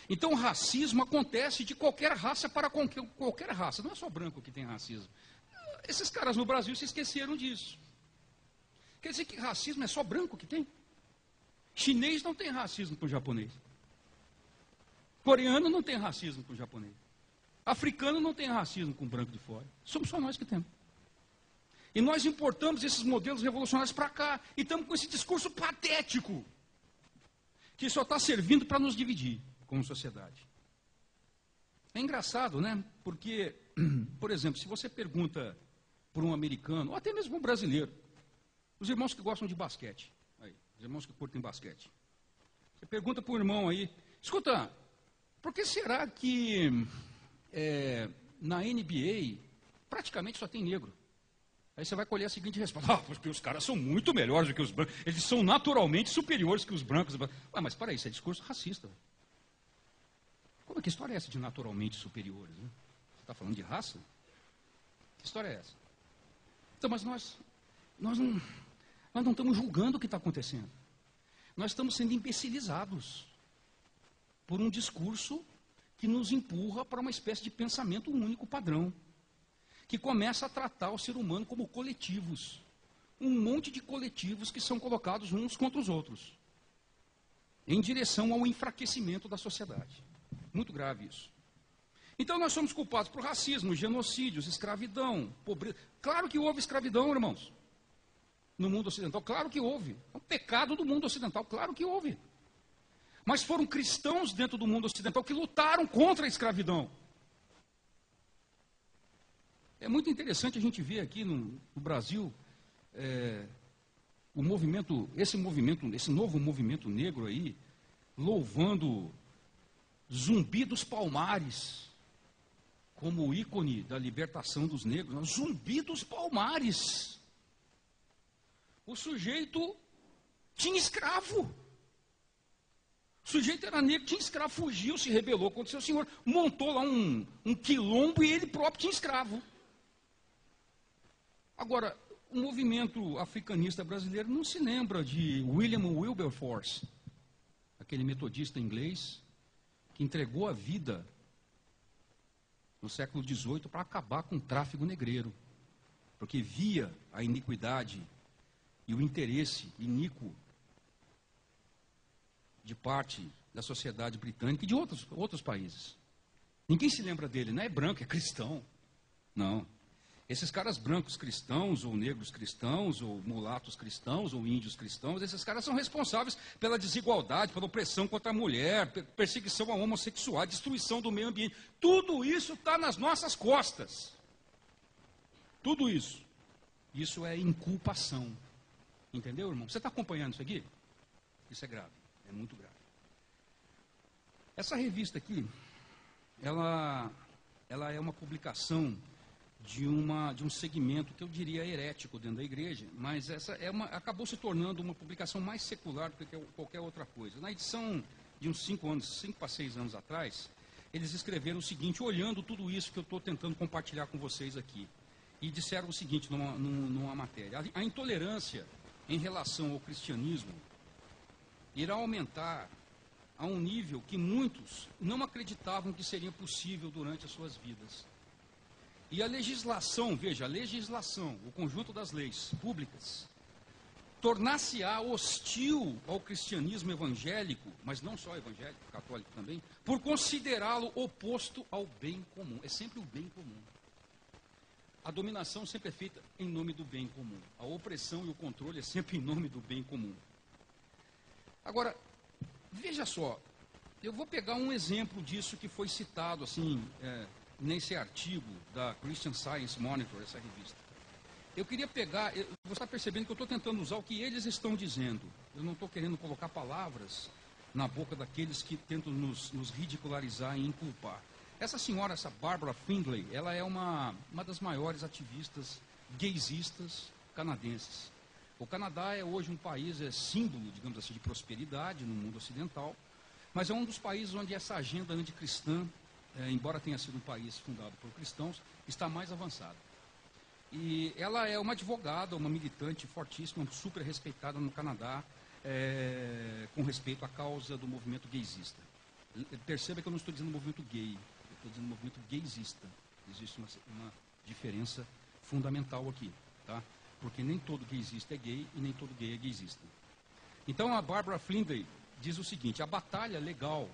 Então, o racismo acontece de qualquer raça para qualquer raça. Não é só branco que tem racismo. Esses caras no Brasil se esqueceram disso. Quer dizer que racismo é só branco que tem? Chinês não tem racismo com japonês. Coreano não tem racismo com japonês. Africano não tem racismo com branco de fora. Somos só nós que temos. E nós importamos esses modelos revolucionários para cá. E estamos com esse discurso patético, que só está servindo para nos dividir como sociedade. É engraçado, né? Porque, por exemplo, se você pergunta para um americano, ou até mesmo um brasileiro, os irmãos que gostam de basquete, aí, os irmãos que curtem basquete, você pergunta para o irmão aí, escuta, por que será que na NBA praticamente só tem negro? Aí você vai colher a seguinte resposta, porque os caras são muito melhores do que os brancos, eles são naturalmente superiores que os brancos. Mas para isso é discurso racista. Como é que história é essa de naturalmente superiores? Né? Você está falando de raça? Que história é essa? Então, mas nós não estamos julgando o que está acontecendo. Nós estamos sendo imbecilizados por um discurso que nos empurra para uma espécie de pensamento único padrão, que começa a tratar o ser humano como coletivos. Um monte de coletivos que são colocados uns contra os outros, em direção ao enfraquecimento da sociedade. Muito grave isso. Então nós somos culpados por racismo, genocídios, escravidão, pobreza. Claro que houve escravidão, irmãos, no mundo ocidental. Claro que houve. É um pecado do mundo ocidental. Claro que houve. Mas foram cristãos dentro do mundo ocidental que lutaram contra a escravidão. É muito interessante a gente ver aqui no Brasil esse novo movimento negro aí, louvando Zumbi dos Palmares como ícone da libertação dos negros. Zumbi dos Palmares. O sujeito tinha escravo. O sujeito era negro, tinha escravo, fugiu, se rebelou contra o seu senhor, montou lá um quilombo e ele próprio tinha escravo. Agora, o movimento africanista brasileiro não se lembra de William Wilberforce, aquele metodista inglês que entregou a vida no século XVIII para acabar com o tráfico negreiro, porque via a iniquidade e o interesse iníquo de parte da sociedade britânica e de outros países. Ninguém se lembra dele, não é branco, é cristão. Não. Esses caras brancos cristãos, ou negros cristãos, ou mulatos cristãos, ou índios cristãos, esses caras são responsáveis pela desigualdade, pela opressão contra a mulher, perseguição a homossexual, destruição do meio ambiente. Tudo isso está nas nossas costas. Tudo isso. Isso é inculpação. Entendeu, irmão? Você está acompanhando isso aqui? Isso é grave. É muito grave. Essa revista aqui, ela é uma publicação de um segmento que eu diria herético dentro da igreja, mas essa acabou se tornando uma publicação mais secular do que qualquer outra coisa. Na edição de uns 5 para 6 anos atrás, eles escreveram o seguinte, olhando tudo isso que eu estou tentando compartilhar com vocês aqui, e disseram o seguinte numa matéria: a intolerância em relação ao cristianismo irá aumentar a um nível que muitos não acreditavam que seria possível durante as suas vidas. E a legislação, veja, a legislação, o conjunto das leis públicas, tornar-se-á hostil ao cristianismo evangélico, mas não só evangélico, católico também, por considerá-lo oposto ao bem comum. É sempre o bem comum. A dominação sempre é feita em nome do bem comum. A opressão e o controle é sempre em nome do bem comum. Agora, veja só, eu vou pegar um exemplo disso que foi citado assim nesse artigo da Christian Science Monitor, essa revista. Eu queria pegar, você está percebendo que eu estou tentando usar o que eles estão dizendo. Eu não estou querendo colocar palavras na boca daqueles que tentam nos ridicularizar e inculpar. Essa senhora, essa Barbara Findlay, ela é uma das maiores ativistas gaysistas canadenses. O Canadá é hoje um país, símbolo, digamos assim, de prosperidade no mundo ocidental, mas é um dos países onde essa agenda anticristã, embora tenha sido um país fundado por cristãos, está mais avançada. E ela é uma advogada, uma militante fortíssima, super respeitada no Canadá, com respeito à causa do movimento gaysista. Perceba que eu não estou dizendo movimento gay, eu estou dizendo movimento gaysista. Existe uma diferença fundamental aqui, tá? Porque nem todo gaysista é gay e nem todo gay é gaysista. Então a Barbara Findlay diz o seguinte: a batalha legal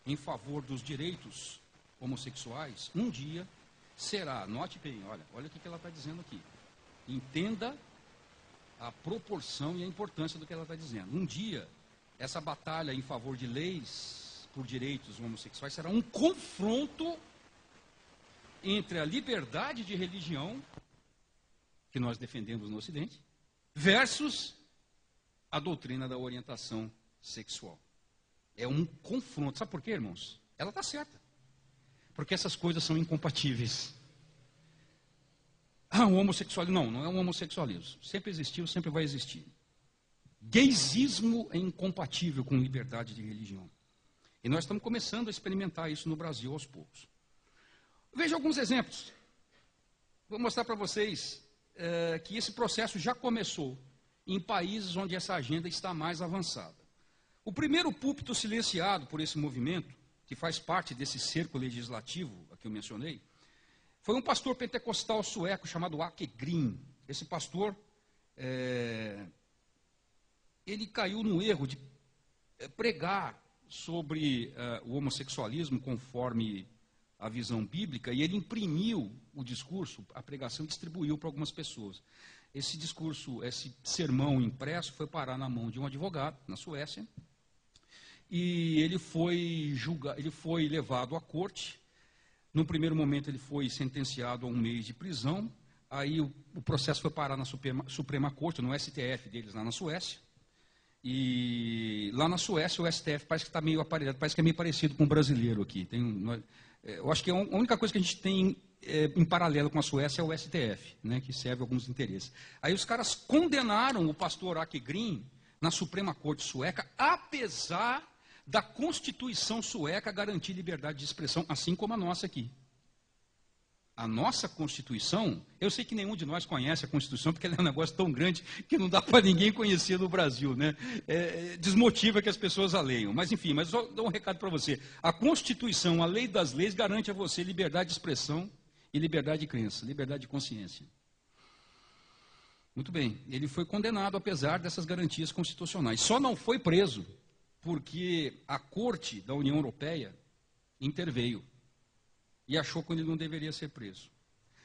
em favor dos direitos homossexuais, um dia será, note bem, olha o que ela está dizendo aqui. Entenda a proporção e a importância do que ela está dizendo. Um dia, essa batalha em favor de leis por direitos homossexuais será um confronto entre a liberdade de religião, que nós defendemos no Ocidente, versus a doutrina da orientação sexual. É um confronto. Sabe por quê, irmãos? Ela está certa. Porque essas coisas são incompatíveis. O homossexualismo, não é um homossexualismo. Sempre existiu, sempre vai existir. Gaysismo é incompatível com liberdade de religião. E nós estamos começando a experimentar isso no Brasil aos poucos. Veja alguns exemplos. Vou mostrar para vocês que esse processo já começou em países onde essa agenda está mais avançada. O primeiro púlpito silenciado por esse movimento, que faz parte desse cerco legislativo a que eu mencionei, foi um pastor pentecostal sueco chamado Åke Green. Esse pastor, ele caiu no erro de pregar sobre o homossexualismo conforme a visão bíblica, e ele imprimiu o discurso, a pregação, e distribuiu para algumas pessoas. Esse discurso, esse sermão impresso, foi parar na mão de um advogado na Suécia, e ele foi levado à corte. No primeiro momento ele foi sentenciado a 1 mês de prisão, Aí o processo foi parar na Suprema Corte, no STF deles lá na Suécia. E lá na Suécia o STF parece que está meio aparelhado, parece que é meio parecido com o brasileiro aqui. Eu acho que a única coisa que a gente tem em paralelo com a Suécia é o STF, né, que serve a alguns interesses. Aí os caras condenaram o pastor Akke Green na Suprema Corte Sueca, apesar da Constituição sueca garantir liberdade de expressão, assim como a nossa aqui. A nossa Constituição, eu sei que nenhum de nós conhece a Constituição, porque ela é um negócio tão grande que não dá para ninguém conhecer no Brasil, né? Desmotiva que as pessoas a leiam. Mas enfim, mas só dou um recado para você. A Constituição, a lei das leis, garante a você liberdade de expressão e liberdade de crença, liberdade de consciência. Muito bem, ele foi condenado apesar dessas garantias constitucionais. Só não foi preso porque a Corte da União Europeia interveio e achou que ele não deveria ser preso.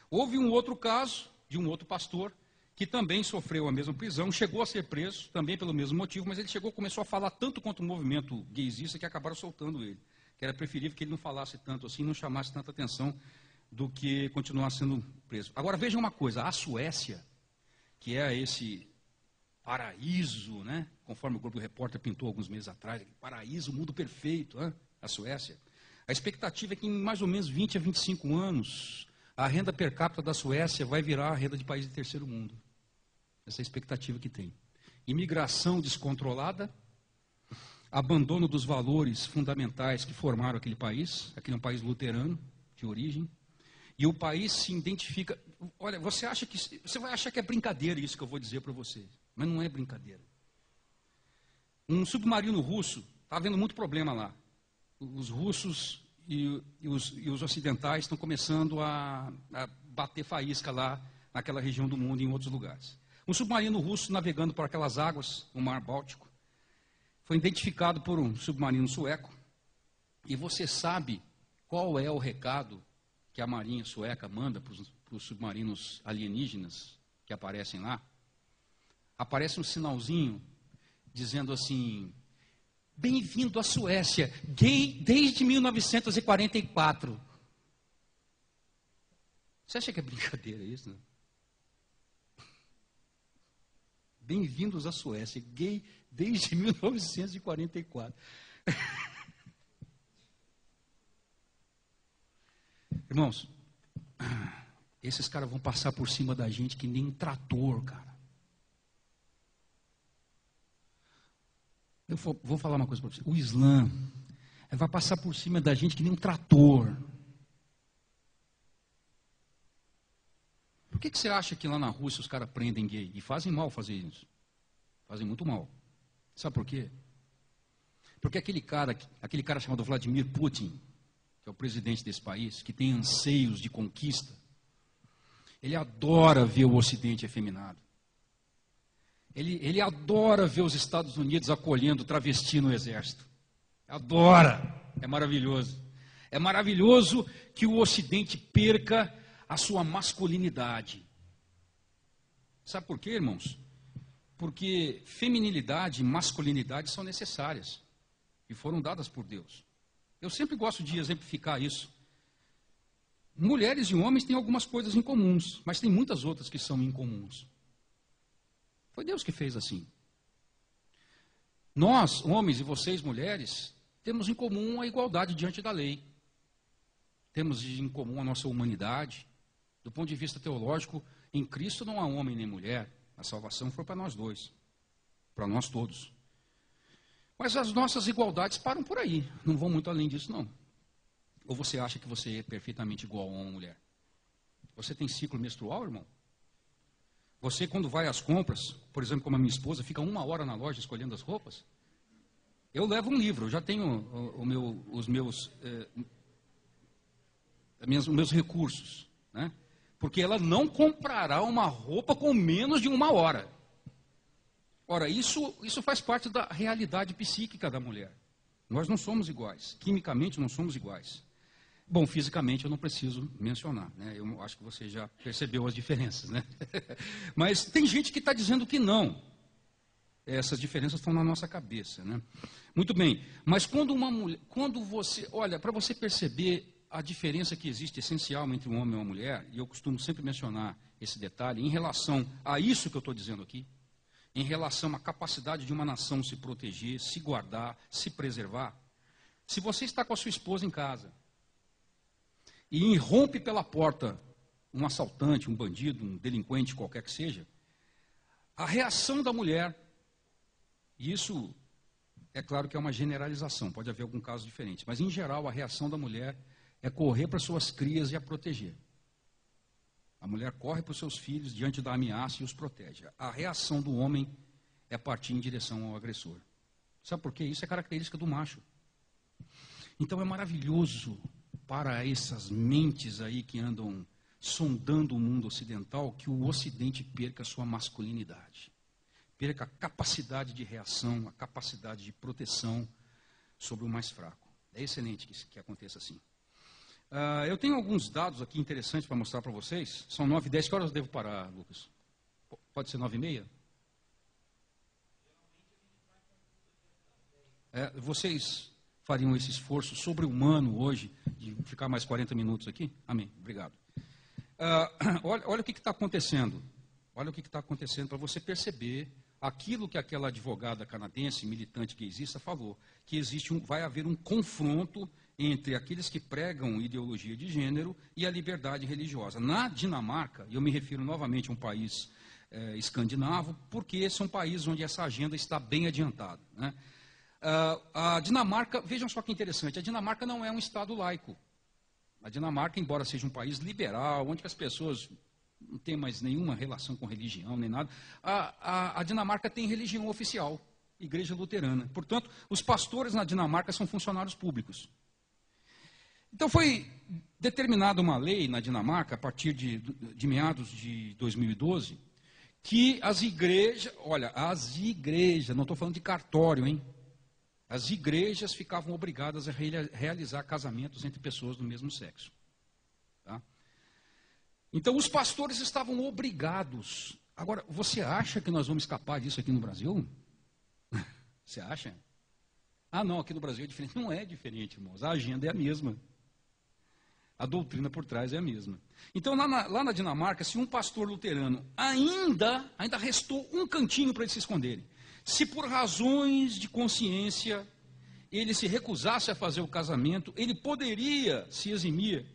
Houve um outro caso de um outro pastor que também sofreu a mesma prisão, chegou a ser preso, também pelo mesmo motivo, mas ele começou a falar tanto contra o movimento gaysista que acabaram soltando ele. Que era preferível que ele não falasse tanto assim, não chamasse tanta atenção do que continuar sendo preso. Agora vejam uma coisa, a Suécia, que é esse paraíso, né? Conforme o Globo Repórter pintou alguns meses atrás, paraíso, mundo perfeito, né? A Suécia. A expectativa é que em mais ou menos 20 a 25 anos, a renda per capita da Suécia vai virar a renda de país de terceiro mundo. Essa é a expectativa que tem. Imigração descontrolada, abandono dos valores fundamentais que formaram aquele país. Aquele é um país luterano, de origem. E o país se identifica... Olha, você vai achar que é brincadeira isso que eu vou dizer para você. Mas não é brincadeira. Um submarino russo, está havendo muito problema lá. Os russos e os ocidentais estão começando a bater faísca lá naquela região do mundo e em outros lugares. Um submarino russo navegando por aquelas águas, no Mar Báltico, foi identificado por um submarino sueco. E você sabe qual é o recado que a Marinha Sueca manda para os submarinos alienígenas que aparecem lá? Aparece um sinalzinho dizendo assim: bem-vindo à Suécia, gay desde 1944. Você acha que é brincadeira isso, né? Bem-vindos à Suécia, gay desde 1944. Irmãos, esses caras vão passar por cima da gente que nem um trator, cara. Eu vou falar uma coisa para você. O Islã vai passar por cima da gente que nem um trator. Por que você acha que lá na Rússia os caras prendem gay? E fazem mal fazer isso. Fazem muito mal. Sabe por quê? Porque aquele cara chamado Vladimir Putin, que é o presidente desse país, que tem anseios de conquista, ele adora ver o Ocidente efeminado. Ele adora ver os Estados Unidos acolhendo travesti no exército. Adora. É maravilhoso. É maravilhoso que o Ocidente perca a sua masculinidade. Sabe por quê, irmãos? Porque feminilidade e masculinidade são necessárias e foram dadas por Deus. Eu sempre gosto de exemplificar isso. Mulheres e homens têm algumas coisas em comuns, mas tem muitas outras que são incomuns. Foi Deus que fez assim. Nós, homens, e vocês, mulheres, temos em comum a igualdade diante da lei. Temos em comum a nossa humanidade. Do ponto de vista teológico, em Cristo não há homem nem mulher. A salvação foi para nós dois, para nós todos. Mas as nossas igualdades param por aí, não vão muito além disso, não. Ou você acha que você é perfeitamente igual a uma mulher? Você tem ciclo menstrual, irmão? Você, quando vai às compras, por exemplo, como a minha esposa, fica 1 hora na loja escolhendo as roupas? Eu levo um livro, eu já tenho os meus recursos, né? Porque ela não comprará uma roupa com menos de 1 hora. Ora, isso faz parte da realidade psíquica da mulher. Nós não somos iguais, quimicamente não somos iguais. Bom, fisicamente eu não preciso mencionar, né? Eu acho que você já percebeu as diferenças, né? Mas tem gente que está dizendo que não. Essas diferenças estão na nossa cabeça, né? Muito bem, mas olha, para você perceber a diferença que existe essencial entre um homem e uma mulher, e eu costumo sempre mencionar esse detalhe, em relação a isso que eu estou dizendo aqui, em relação à capacidade de uma nação se proteger, se guardar, se preservar. Se você está com a sua esposa em casa e irrompe pela porta um assaltante, um bandido, um delinquente, qualquer que seja, a reação da mulher, e isso é claro que é uma generalização, pode haver algum caso diferente, mas em geral a reação da mulher é correr para suas crias e a proteger. A mulher corre para os seus filhos diante da ameaça e os protege. A reação do homem é partir em direção ao agressor. Sabe por quê? Isso é característica do macho. Então é maravilhoso para essas mentes aí que andam sondando o mundo ocidental que o Ocidente perca a sua masculinidade. Perca a capacidade de reação, a capacidade de proteção sobre o mais fraco. É excelente que aconteça assim. Eu tenho alguns dados aqui interessantes para mostrar para vocês. São 9h10. Que horas eu devo parar, Lucas? Pode ser 9h30? Vocês fariam esse esforço sobre-humano hoje de ficar mais 40 minutos aqui? Amém. Obrigado. Olha o que está acontecendo. Olha o que está acontecendo para você perceber aquilo que aquela advogada canadense, militante gaysista, falou, que vai haver um confronto entre aqueles que pregam ideologia de gênero e a liberdade religiosa. Na Dinamarca, e eu me refiro novamente a um país escandinavo, porque esse é um país onde essa agenda está bem adiantada, né? A Dinamarca, vejam só que interessante, a Dinamarca não é um Estado laico. A Dinamarca, embora seja um país liberal, onde as pessoas não têm mais nenhuma relação com religião, nem nada, a Dinamarca tem religião oficial, Igreja Luterana. Portanto, os pastores na Dinamarca são funcionários públicos. Então foi determinada uma lei na Dinamarca, a partir de meados de 2012, que as igrejas, não estou falando de cartório, hein? As igrejas ficavam obrigadas a realizar casamentos entre pessoas do mesmo sexo. Tá? Então, os pastores estavam obrigados. Agora, você acha que nós vamos escapar disso aqui no Brasil? Você acha? Não, aqui no Brasil é diferente. Não é diferente, irmãos. A agenda é a mesma. A doutrina por trás é a mesma. Então, lá na Dinamarca, se um pastor luterano ainda restou um cantinho para eles se esconderem. Se por razões de consciência ele se recusasse a fazer o casamento, ele poderia se eximir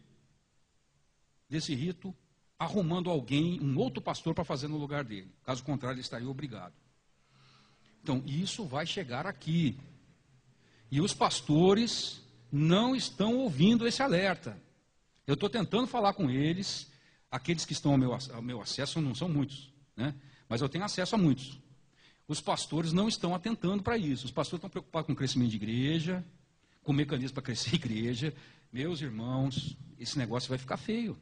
desse rito, arrumando alguém, um outro pastor, para fazer no lugar dele. Caso contrário, ele estaria obrigado. Então, isso vai chegar aqui. E os pastores não estão ouvindo esse alerta. Eu estou tentando falar com eles, aqueles que estão ao meu acesso não são muitos, né? Mas eu tenho acesso a muitos. Os pastores não estão atentando para isso. Os pastores estão preocupados com o crescimento de igreja, com o mecanismo para crescer a igreja. Meus irmãos, esse negócio vai ficar feio.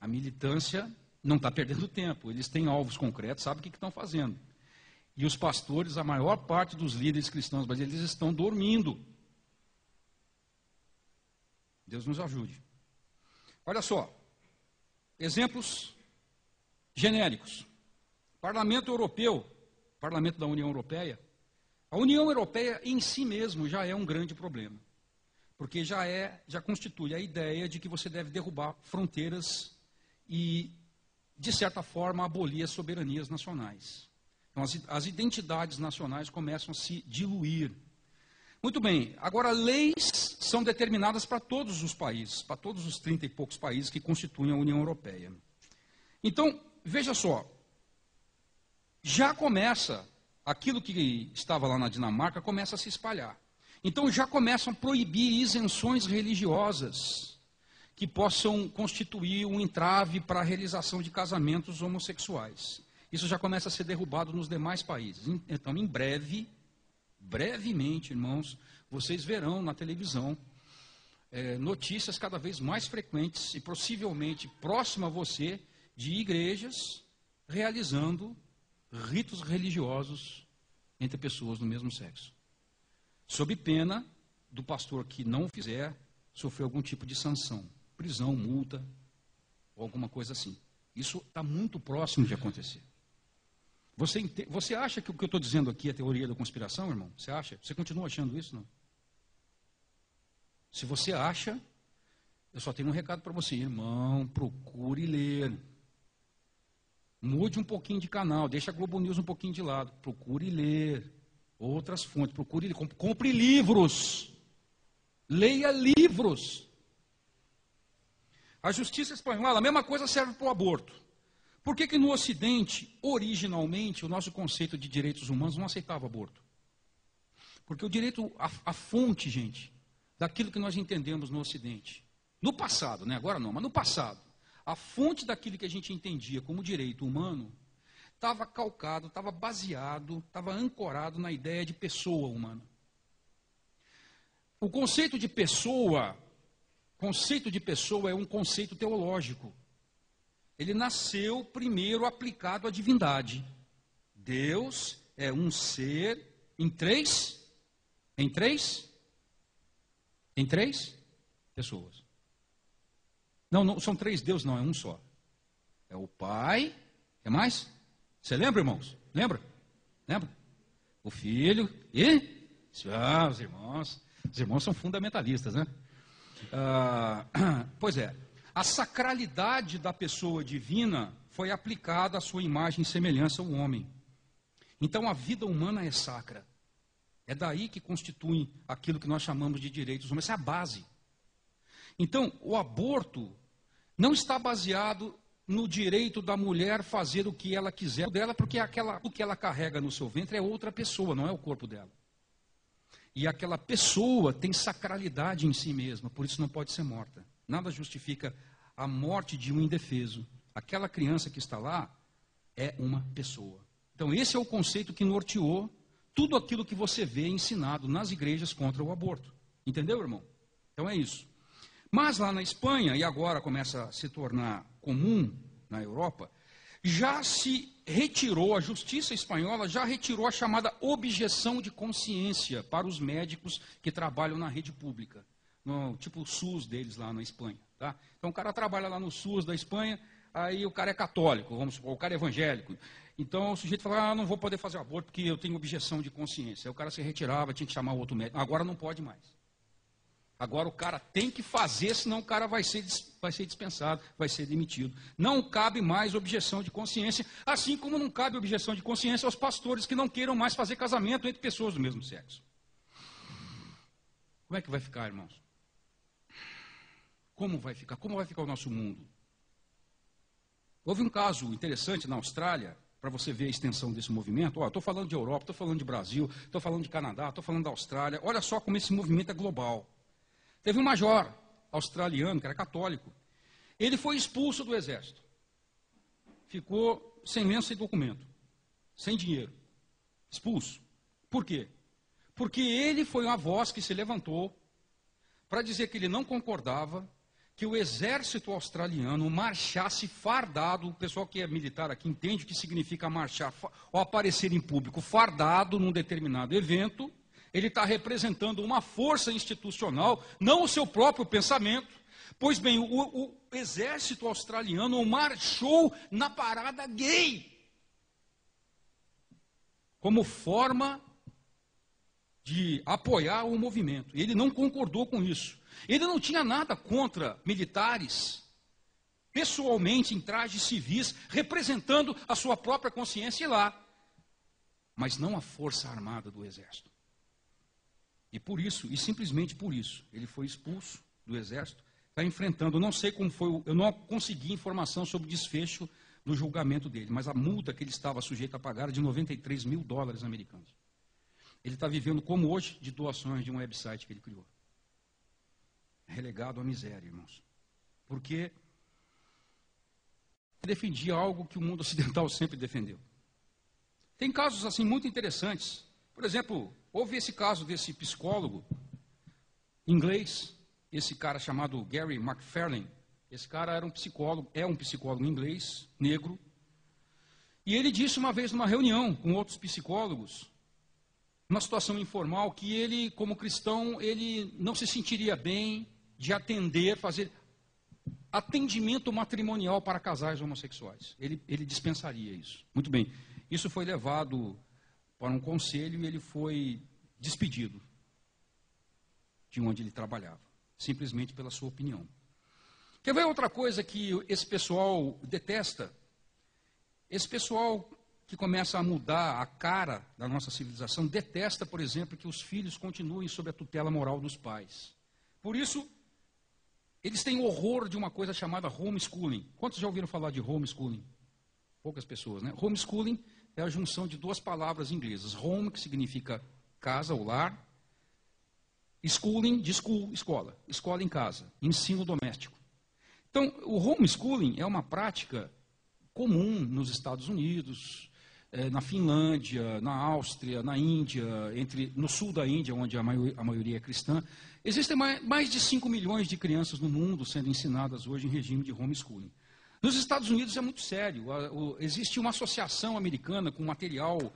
A militância não está perdendo tempo. Eles têm alvos concretos, sabem o que estão fazendo. E os pastores, a maior parte dos líderes cristãos brasileiros, eles estão dormindo. Deus nos ajude. Olha só, exemplos genéricos. Parlamento Europeu, Parlamento da União Europeia. A União Europeia em si mesmo já é um grande problema. Porque já constitui a ideia de que você deve derrubar fronteiras e, de certa forma, abolir as soberanias nacionais. Então, as identidades nacionais começam a se diluir. Muito bem, agora leis são determinadas para todos os países, para todos os 30 e poucos países que constituem a União Europeia. Então, veja só, já começa, aquilo que estava lá na Dinamarca começa a se espalhar. Então já começam a proibir isenções religiosas que possam constituir um entrave para a realização de casamentos homossexuais. Isso já começa a ser derrubado nos demais países. Então, em brevemente, irmãos, vocês verão na televisão notícias cada vez mais frequentes e possivelmente próximo a você de igrejas realizando ritos religiosos entre pessoas do mesmo sexo. Sob pena do pastor que não o fizer sofrer algum tipo de sanção, prisão, multa ou alguma coisa assim. Isso está muito próximo de acontecer. Você acha que o que eu estou dizendo aqui é teoria da conspiração, irmão? Você acha? Você continua achando isso, não? Se você acha, Eu só tenho um recado para você, irmão, procure ler. Mude um pouquinho de canal, deixa a Globo News um pouquinho de lado. Procure ler outras fontes, procure, compre livros. Leia livros. A justiça espanhola, a mesma coisa serve para o aborto. Por que no Ocidente, originalmente, o nosso conceito de direitos humanos não aceitava aborto? Porque o direito, a fonte, gente, daquilo que nós entendemos no Ocidente, no passado, né? Agora não, mas no passado, a fonte daquilo que a gente entendia como direito humano estava calcado, estava baseado, estava ancorado na ideia de pessoa humana. O conceito de pessoa é um conceito teológico. Ele nasceu primeiro aplicado à divindade. Deus é um ser em três pessoas. Não são três deuses, não, é um só. É o Pai, é mais? Você lembra, irmãos? Lembra? O Filho e os irmãos. Os irmãos são fundamentalistas, né? Pois é, a sacralidade da pessoa divina foi aplicada à sua imagem e semelhança ao homem. Então a vida humana é sacra. É daí que constitui aquilo que nós chamamos de direitos humanos. Essa é a base. Então, o aborto não está baseado no direito da mulher fazer o que ela quiser dela, porque o que ela carrega no seu ventre é outra pessoa, não é o corpo dela. E aquela pessoa tem sacralidade em si mesma, por isso não pode ser morta. Nada justifica a morte de um indefeso. Aquela criança que está lá é uma pessoa. Então, esse é o conceito que norteou tudo aquilo que você vê ensinado nas igrejas contra o aborto. Entendeu, irmão? Então é isso. Mas lá na Espanha, e agora começa a se tornar comum na Europa, já se retirou, a justiça espanhola já retirou a chamada objeção de consciência para os médicos que trabalham na rede pública, no tipo o SUS deles lá na Espanha. Tá? Então o cara trabalha lá no SUS da Espanha, aí o cara é católico, vamos supor, o cara é evangélico. Então o sujeito fala, não vou poder fazer aborto porque eu tenho objeção de consciência. Aí o cara se retirava, tinha que chamar o outro médico. Agora não pode mais. Agora o cara tem que fazer, senão o cara vai ser dispensado, vai ser demitido. Não cabe mais objeção de consciência, assim como não cabe objeção de consciência aos pastores que não queiram mais fazer casamento entre pessoas do mesmo sexo. Como é que vai ficar, irmãos? Como vai ficar? Como vai ficar o nosso mundo? Houve um caso interessante na Austrália, para você ver a extensão desse movimento. Estou falando de Europa, estou falando de Brasil, estou falando de Canadá, estou falando da Austrália. Olha só como esse movimento é global. Teve um major australiano, que era católico. Ele foi expulso do exército. Ficou sem lenço e documento. Sem dinheiro. Expulso. Por quê? Porque ele foi uma voz que se levantou para dizer que ele não concordava que o exército australiano marchasse fardado. O pessoal que é militar aqui entende o que significa marchar ou aparecer em público fardado num determinado evento. Ele está representando uma força institucional, não o seu próprio pensamento. Pois bem, o exército australiano marchou na parada gay, como forma de apoiar o movimento. Ele não concordou com isso. Ele não tinha nada contra militares, pessoalmente em trajes civis, representando a sua própria consciência lá, mas não a força armada do exército. E por isso, e simplesmente por isso, ele foi expulso do exército, está enfrentando, não sei como foi, eu não consegui informação sobre o desfecho do julgamento dele, mas a multa que ele estava sujeito a pagar era de $93 mil americanos. Ele está vivendo como hoje de doações de um website que ele criou. Relegado à miséria, irmãos. Porque defendia algo que o mundo ocidental sempre defendeu. Tem casos assim muito interessantes. Por exemplo, houve esse caso desse psicólogo inglês, esse cara chamado Gary McFarlane. Esse cara era um psicólogo inglês, negro. E ele disse uma vez numa reunião com outros psicólogos, numa situação informal, que ele, como cristão, ele não se sentiria bem de fazer atendimento matrimonial para casais homossexuais. Ele dispensaria isso. Muito bem. Isso foi levado para um conselho e ele foi despedido de onde ele trabalhava, simplesmente pela sua opinião. Quer ver outra coisa que esse pessoal detesta? Esse pessoal que começa a mudar a cara da nossa civilização detesta, por exemplo, que os filhos continuem sob a tutela moral dos pais. Por isso, eles têm horror de uma coisa chamada homeschooling. Quantos já ouviram falar de homeschooling? Poucas pessoas, né? Homeschooling é a junção de duas palavras inglesas. Home, que significa casa ou lar. Schooling, de school, escola. Escola em casa. Ensino doméstico. Então, o homeschooling é uma prática comum nos Estados Unidos, na Finlândia, na Áustria, na Índia, no sul da Índia, onde a maioria é cristã. Existem mais de 5 milhões de crianças no mundo sendo ensinadas hoje em regime de homeschooling. Nos Estados Unidos é muito sério. Existe uma associação americana com material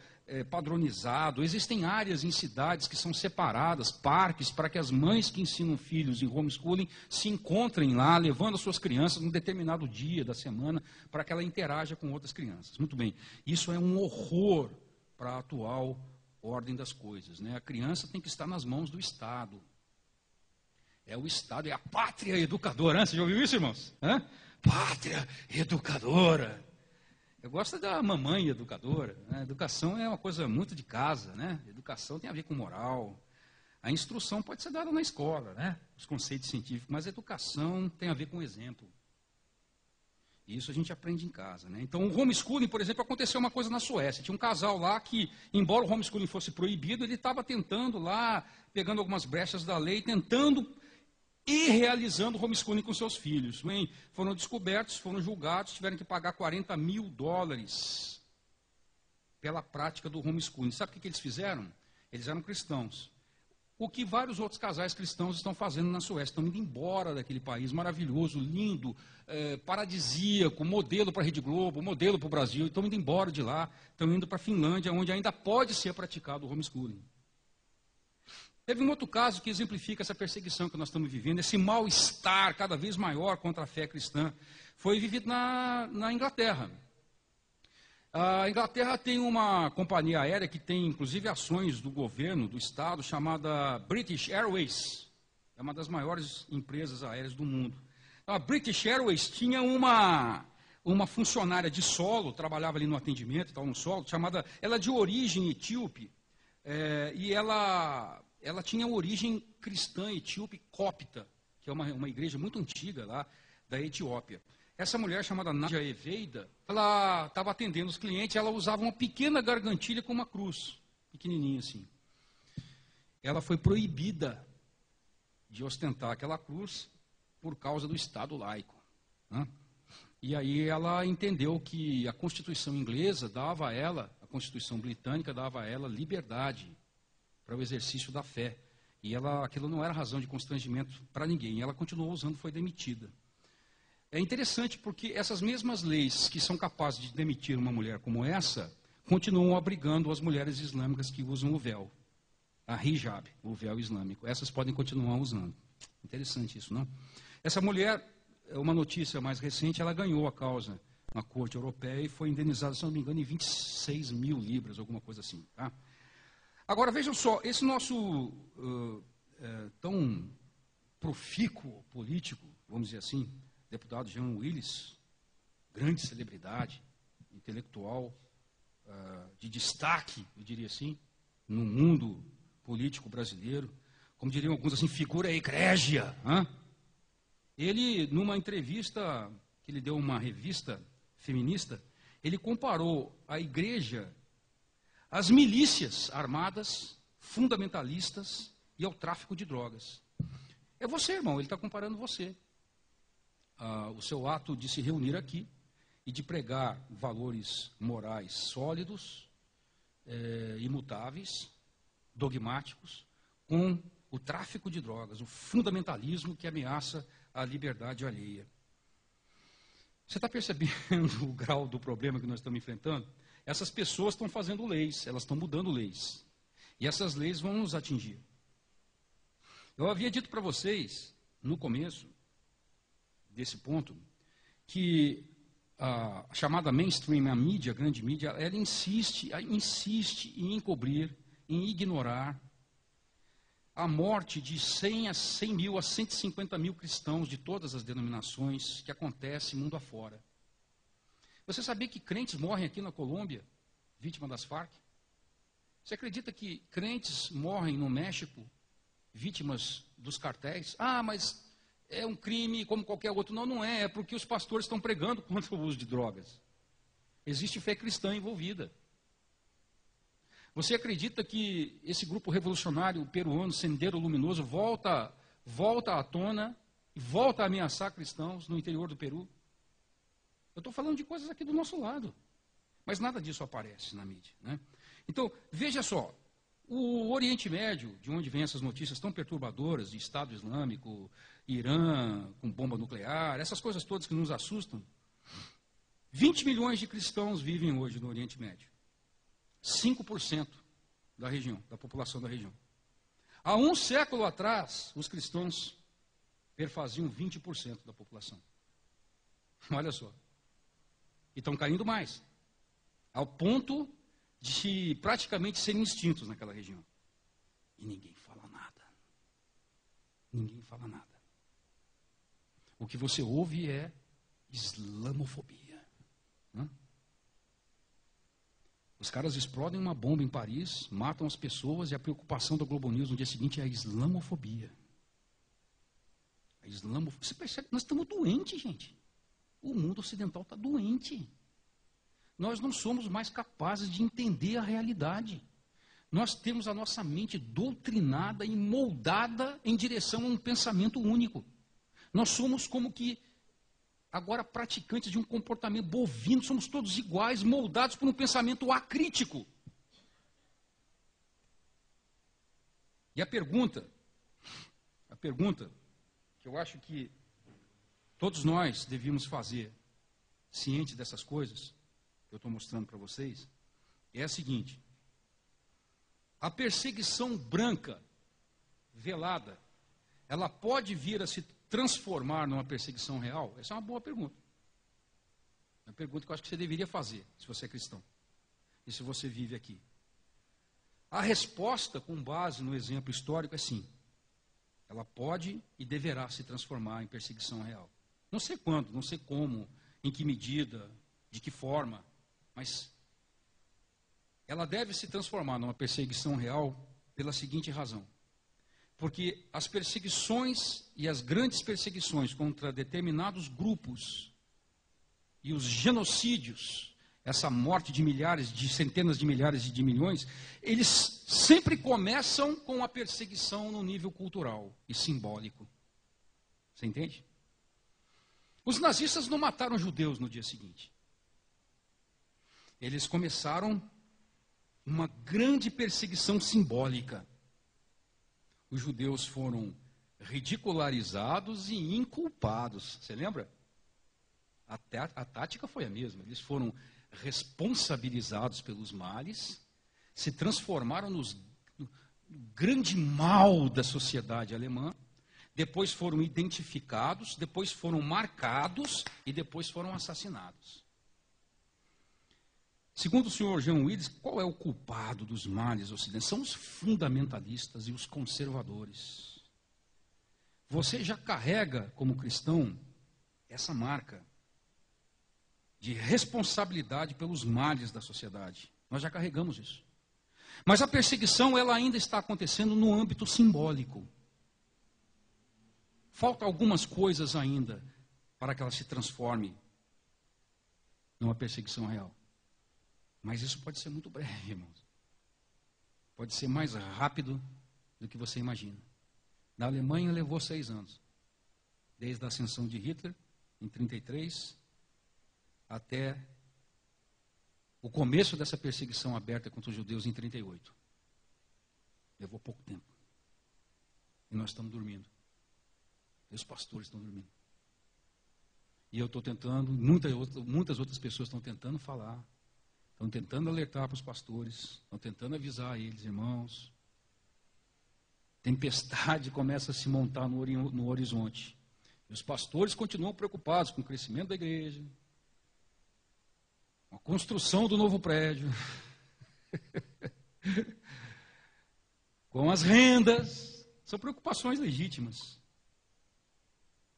padronizado. Existem áreas em cidades que são separadas, parques, para que as mães que ensinam filhos em homeschooling se encontrem lá, levando as suas crianças num determinado dia da semana, para que ela interaja com outras crianças. Muito bem. Isso é um horror para a atual ordem das coisas, né? A criança tem que estar nas mãos do Estado. É o Estado, é a pátria educadora. Você já ouviu isso, irmãos? Pátria educadora. Eu gosto da mamãe educadora. Né? Educação é uma coisa muito de casa, né? Educação tem a ver com moral. A instrução pode ser dada na escola, né? Os conceitos científicos, mas a educação tem a ver com exemplo. Isso a gente aprende em casa, né? Então, o homeschooling, por exemplo, aconteceu uma coisa na Suécia. Tinha um casal lá que, embora o homeschooling fosse proibido, ele estava tentando lá, pegando algumas brechas da lei, tentando e realizando homeschooling com seus filhos. Bem, foram descobertos, foram julgados, tiveram que pagar $40 mil pela prática do homeschooling. Sabe o que eles fizeram? Eles eram cristãos. O que vários outros casais cristãos estão fazendo na Suécia, estão indo embora daquele país maravilhoso, lindo, paradisíaco, modelo para a Rede Globo, modelo para o Brasil, estão indo embora de lá, estão indo para a Finlândia, onde ainda pode ser praticado o homeschooling. Teve um outro caso que exemplifica essa perseguição que nós estamos vivendo, esse mal-estar cada vez maior contra a fé cristã. Foi vivido na Inglaterra. A Inglaterra tem uma companhia aérea que tem, inclusive, ações do governo, do Estado, chamada British Airways. É uma das maiores empresas aéreas do mundo. A British Airways tinha uma funcionária de solo, trabalhava ali no atendimento e tal, no solo, ela é de origem etíope, e ela tinha origem cristã etíope cópita, que é uma igreja muito antiga lá da Etiópia. Essa mulher, chamada Nádia Eveida, ela estava atendendo os clientes, ela usava uma pequena gargantilha com uma cruz, pequenininha assim. Ela foi proibida de ostentar aquela cruz por causa do Estado laico. Né? E aí ela entendeu que a Constituição inglesa dava a ela, a Constituição britânica dava a ela liberdade para o exercício da fé. E aquilo não era razão de constrangimento para ninguém. Ela continuou usando, foi demitida. É interessante porque essas mesmas leis que são capazes de demitir uma mulher como essa, continuam abrigando as mulheres islâmicas que usam o véu. A hijab, o véu islâmico. Essas podem continuar usando. Interessante isso, não? Essa mulher, uma notícia mais recente, ela ganhou a causa na Corte Europeia e foi indenizada, se não me engano, em 26 mil libras, alguma coisa assim, tá? Agora, vejam só, esse nosso tão profícuo político, vamos dizer assim, deputado Jean Willis, grande celebridade, intelectual, de destaque, eu diria assim, no mundo político brasileiro, como diriam alguns assim, figura egrégia. Ele, numa entrevista que ele deu a uma revista feminista, ele comparou a igreja às milícias armadas, fundamentalistas e ao tráfico de drogas. É você, irmão, ele está comparando você. O seu ato de se reunir aqui e de pregar valores morais sólidos, imutáveis, dogmáticos, com o tráfico de drogas, o fundamentalismo que ameaça a liberdade alheia. Você está percebendo o grau do problema que nós estamos enfrentando? Essas pessoas estão fazendo leis, elas estão mudando leis. E essas leis vão nos atingir. Eu havia dito para vocês, no começo desse ponto, que a chamada mainstream, a mídia, a grande mídia, ela insiste em encobrir, em ignorar a morte de 100 a 100 mil a 150 mil cristãos de todas as denominações que acontece mundo afora. Você sabia que crentes morrem aqui na Colômbia, vítima das Farc? Você acredita que crentes morrem no México, vítimas dos cartéis? Ah, mas é um crime como qualquer outro. Não, não é. É porque os pastores estão pregando contra o uso de drogas. Existe fé cristã envolvida. Você acredita que esse grupo revolucionário peruano, Sendero Luminoso, volta à tona e volta a ameaçar cristãos no interior do Peru? Eu estou falando de coisas aqui do nosso lado. Mas nada disso aparece na mídia, né? Então, veja só. O Oriente Médio, de onde vêm essas notícias tão perturbadoras, de Estado Islâmico, Irã, com bomba nuclear, essas coisas todas que nos assustam, 20 milhões de cristãos vivem hoje no Oriente Médio. 5% da região, da população da região. Há um século atrás, os cristãos perfaziam 20% da população. Olha só. E estão caindo mais. Ao ponto de praticamente serem extintos naquela região. E ninguém fala nada. Ninguém fala nada. O que você ouve é islamofobia. Hã? Os caras explodem uma bomba em Paris, matam as pessoas e a preocupação da Globo News no dia seguinte é a islamofobia. Você percebe? Nós estamos doentes, gente. O mundo ocidental está doente. Nós não somos mais capazes de entender a realidade. Nós temos a nossa mente doutrinada e moldada em direção a um pensamento único. Nós somos como que agora praticantes de um comportamento bovino, somos todos iguais, moldados por um pensamento acrítico. E a pergunta que eu acho que todos nós devíamos fazer, ciente dessas coisas, que eu estou mostrando para vocês, é a seguinte: a perseguição branca, velada, ela pode vir a se transformar numa perseguição real? Essa é uma boa pergunta. É uma pergunta que eu acho que você deveria fazer, se você é cristão. E se você vive aqui. A resposta, com base no exemplo histórico, é sim. Ela pode e deverá se transformar em perseguição real. Não sei quando, não sei como, em que medida, de que forma, mas ela deve se transformar numa perseguição real pela seguinte razão. Porque as perseguições e as grandes perseguições contra determinados grupos e os genocídios, essa morte de milhares, de centenas de milhares e de milhões, eles sempre começam com a perseguição no nível cultural e simbólico. Você entende? Os nazistas não mataram judeus no dia seguinte. Eles começaram uma grande perseguição simbólica. Os judeus foram ridicularizados e inculpados. Você lembra? A tática foi a mesma. Eles foram responsabilizados pelos males, se transformaram no grande mal da sociedade alemã, depois foram identificados, depois foram marcados e depois foram assassinados. Segundo o senhor Jean Willis, qual é o culpado dos males ocidentais? São os fundamentalistas e os conservadores. Você já carrega, como cristão, essa marca de responsabilidade pelos males da sociedade. Nós já carregamos isso. Mas a perseguição, ela ainda está acontecendo no âmbito simbólico. Falta algumas coisas ainda para que ela se transforme numa perseguição real. Mas isso pode ser muito breve, irmãos. Pode ser mais rápido do que você imagina. Na Alemanha levou 6 anos. Desde a ascensão de Hitler, em 1933, até o começo dessa perseguição aberta contra os judeus em 1938. Levou pouco tempo. E nós estamos dormindo. E os pastores estão dormindo. E eu estou tentando, muitas outras pessoas estão tentando falar. Estão tentando alertar para os pastores, estão tentando avisar eles, irmãos. Tempestade começa a se montar no horizonte. E os pastores continuam preocupados com o crescimento da igreja, com a construção do novo prédio, com as rendas, São preocupações legítimas,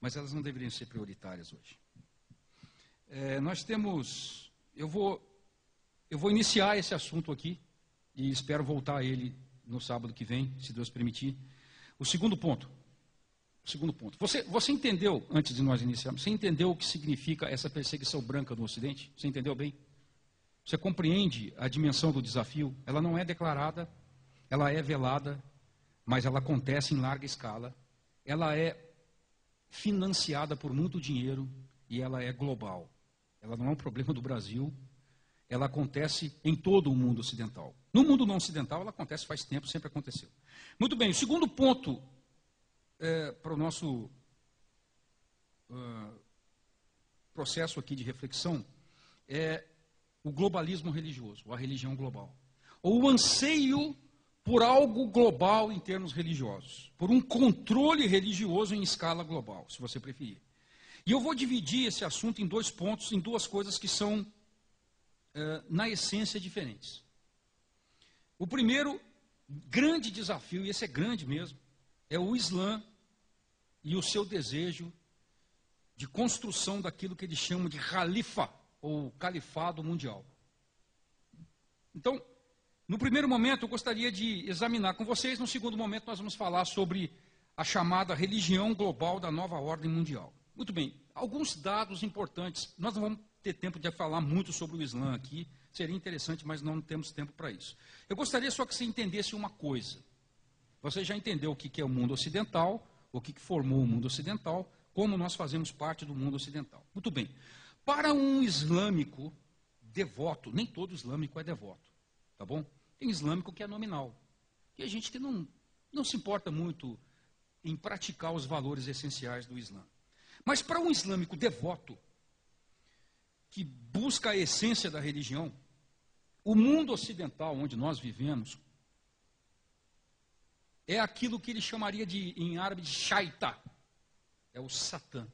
mas elas não deveriam ser prioritárias hoje. Eu vou iniciar esse assunto aqui e espero voltar a ele no sábado que vem, se Deus permitir. O segundo ponto. Você entendeu, antes de nós iniciarmos, você entendeu o que significa essa perseguição branca no Ocidente? Você entendeu bem? Você compreende a dimensão do desafio? Ela não é declarada, ela é velada, mas ela acontece em larga escala. Ela é financiada por muito dinheiro e ela é global. Ela não é um problema do Brasil, ela acontece em todo o mundo ocidental. No mundo não ocidental, ela acontece faz tempo, sempre aconteceu. Muito bem, o segundo ponto para o nosso processo aqui de reflexão é o globalismo religioso, a religião global. Ou o anseio por algo global em termos religiosos, por um controle religioso em escala global, se você preferir. E eu vou dividir esse assunto em dois pontos, em duas coisas que são, na essência, diferentes. O primeiro grande desafio, e esse é grande mesmo, é o Islã e o seu desejo de construção daquilo que eles chamam de Khalifa, ou califado mundial. Então, no primeiro momento, eu gostaria de examinar com vocês, no segundo momento, nós vamos falar sobre a chamada religião global da nova ordem mundial. Muito bem, alguns dados importantes. Nós não vamos ter tempo de falar muito sobre o Islã aqui, seria interessante, mas não temos tempo para isso. Eu gostaria só que você entendesse uma coisa. Você já entendeu o que é o mundo ocidental, o que formou o mundo ocidental, como nós fazemos parte do mundo ocidental. Muito bem. Para um islâmico devoto, nem todo islâmico é devoto, tá bom? Tem islâmico que é nominal. E a gente que não se importa muito em praticar os valores essenciais do Islã. Mas para um islâmico devoto, que busca a essência da religião, o mundo ocidental onde nós vivemos é aquilo que ele chamaria em árabe de shaita, é o Satã.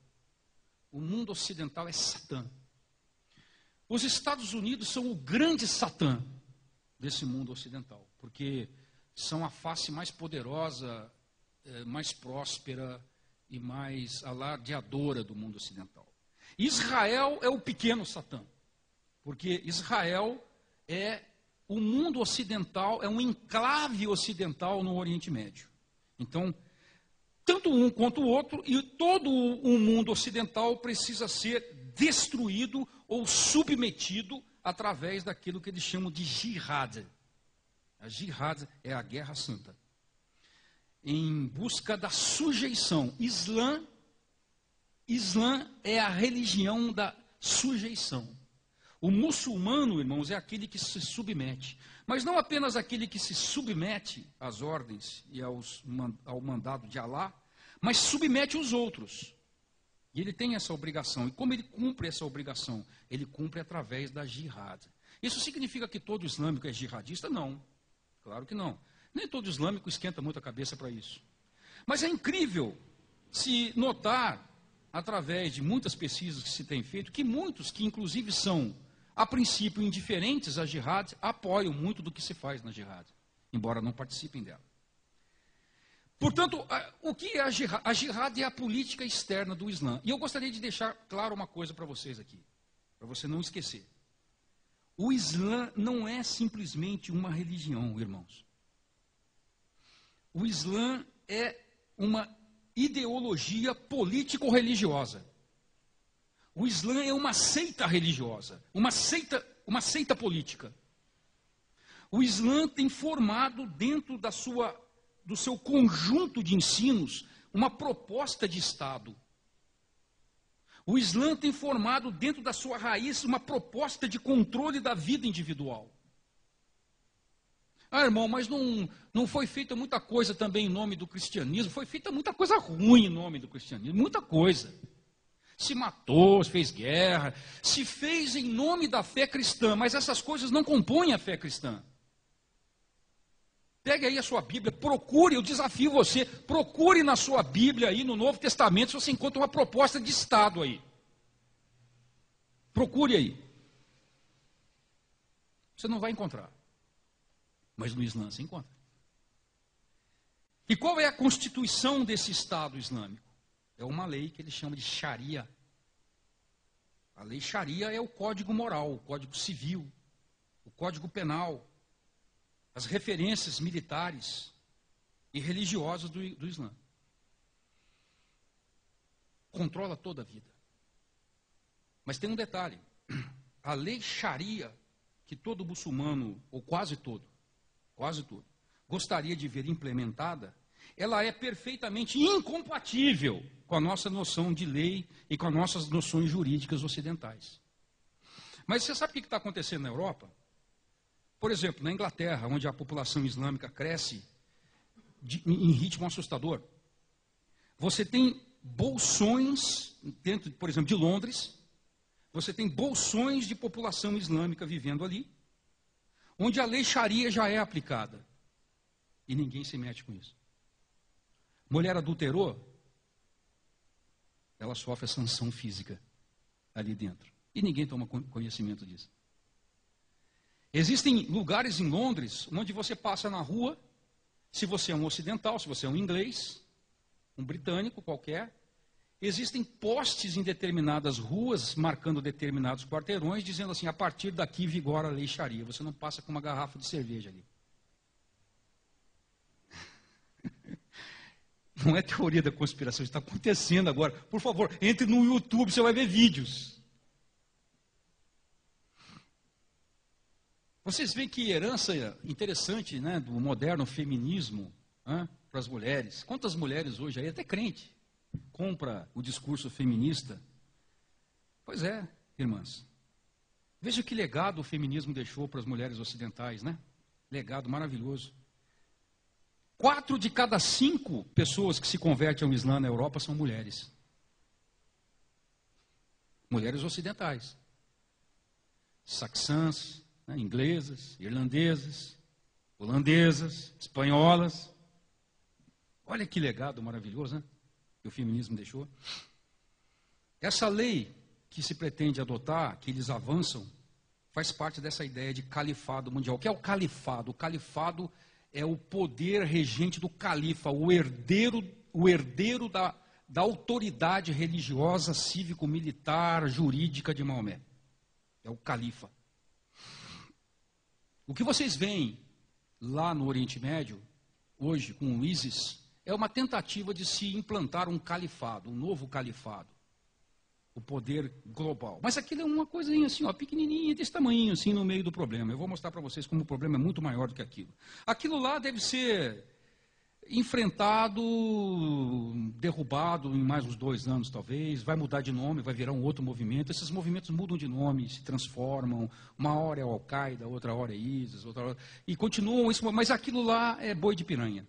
O mundo ocidental é Satã. Os Estados Unidos são o grande Satã desse mundo ocidental, porque são a face mais poderosa, mais próspera e mais alardeadora do mundo ocidental. Israel é o pequeno Satã, porque Israel é o mundo ocidental, é um enclave ocidental no Oriente Médio. Então, tanto um quanto o outro, e todo o mundo ocidental precisa ser destruído ou submetido através daquilo que eles chamam de jihad. A jihad é a guerra santa. Em busca da sujeição. Islã é a religião da sujeição. O muçulmano, irmãos, é aquele que se submete. Mas não apenas aquele que se submete às ordens e ao mandado de Alá, mas submete os outros. E ele tem essa obrigação. E como ele cumpre essa obrigação? Ele cumpre através da jihad. Isso significa que todo islâmico é jihadista? Não. Claro que não. Nem todo islâmico esquenta muito a cabeça para isso. Mas é incrível se notar, através de muitas pesquisas que se tem feito, que muitos que inclusive são, a princípio, indiferentes à jihad, apoiam muito do que se faz na jihad, embora não participem dela. Portanto, o que é a jihad? A jihad é a política externa do Islã. E eu gostaria de deixar claro uma coisa para vocês aqui, para você não esquecer. O Islã não é simplesmente uma religião, irmãos. O Islã é uma ideologia político-religiosa. O Islã é uma seita religiosa, uma seita política. O Islã tem formado dentro do seu conjunto de ensinos uma proposta de Estado. O Islã tem formado dentro da sua raiz uma proposta de controle da vida individual. Ah, irmão, mas não foi feita muita coisa também em nome do cristianismo, foi feita muita coisa ruim em nome do cristianismo, muita coisa. Se matou, fez guerra, se fez em nome da fé cristã, mas essas coisas não compõem a fé cristã. Pegue aí a sua Bíblia, procure, eu desafio você, procure na sua Bíblia aí no Novo Testamento se você encontra uma proposta de Estado aí. Procure aí. Você não vai encontrar. Mas no Islã se encontra. E qual é a constituição desse Estado Islâmico? É uma lei que ele chama de Sharia. A lei Sharia é o código moral, o código civil, o código penal, as referências militares e religiosas do Islã. Controla toda a vida. Mas tem um detalhe. A lei Sharia, que todo muçulmano, ou quase todo, gostaria de ver implementada, ela é perfeitamente incompatível com a nossa noção de lei e com as nossas noções jurídicas ocidentais. Mas você sabe o que está acontecendo na Europa? Por exemplo, na Inglaterra, onde a população islâmica cresce em ritmo assustador, você tem bolsões, dentro, por exemplo, de Londres, você tem bolsões de população islâmica vivendo ali, onde a lei Sharia já é aplicada. E ninguém se mete com isso. Mulher adulterou, ela sofre a sanção física ali dentro. E ninguém toma conhecimento disso. Existem lugares em Londres onde você passa na rua, se você é um ocidental, se você é um inglês, um britânico qualquer, existem postes em determinadas ruas, marcando determinados quarteirões, dizendo assim, a partir daqui vigora a lei Sharia. Você não passa com uma garrafa de cerveja ali. Não é teoria da conspiração, isso está acontecendo agora. Por favor, entre no YouTube, você vai ver vídeos. Vocês veem que herança interessante, né, do moderno feminismo para as mulheres. Quantas mulheres hoje, aí até crente, compra o discurso feminista? Pois é, irmãs. Veja que legado o feminismo deixou para as mulheres ocidentais, né? Legado maravilhoso. 4 de cada 5 pessoas que se convertem ao Islã na Europa são mulheres. Mulheres ocidentais. Saxãs, né, inglesas, irlandesas, holandesas, espanholas. Olha que legado maravilhoso, né? Que o feminismo deixou. Essa lei que se pretende adotar, que eles avançam, faz parte dessa ideia de califado mundial. O que é o califado? O califado é o poder regente do califa, o herdeiro da autoridade religiosa, cívico-militar, jurídica de Maomé. É o califa. O que vocês veem lá no Oriente Médio, hoje, com o ISIS, é uma tentativa de se implantar um califado, um novo califado. O poder global. Mas aquilo é uma coisinha assim, ó, pequenininha, desse tamanho, assim, no meio do problema. Eu vou mostrar para vocês como o problema é muito maior do que aquilo. Aquilo lá deve ser enfrentado, derrubado em mais uns 2 anos, talvez. Vai mudar de nome, vai virar um outro movimento. Esses movimentos mudam de nome, se transformam. Uma hora é Al-Qaeda, outra hora é ISIS, outra hora... E continuam isso, mas aquilo lá é boi de piranha.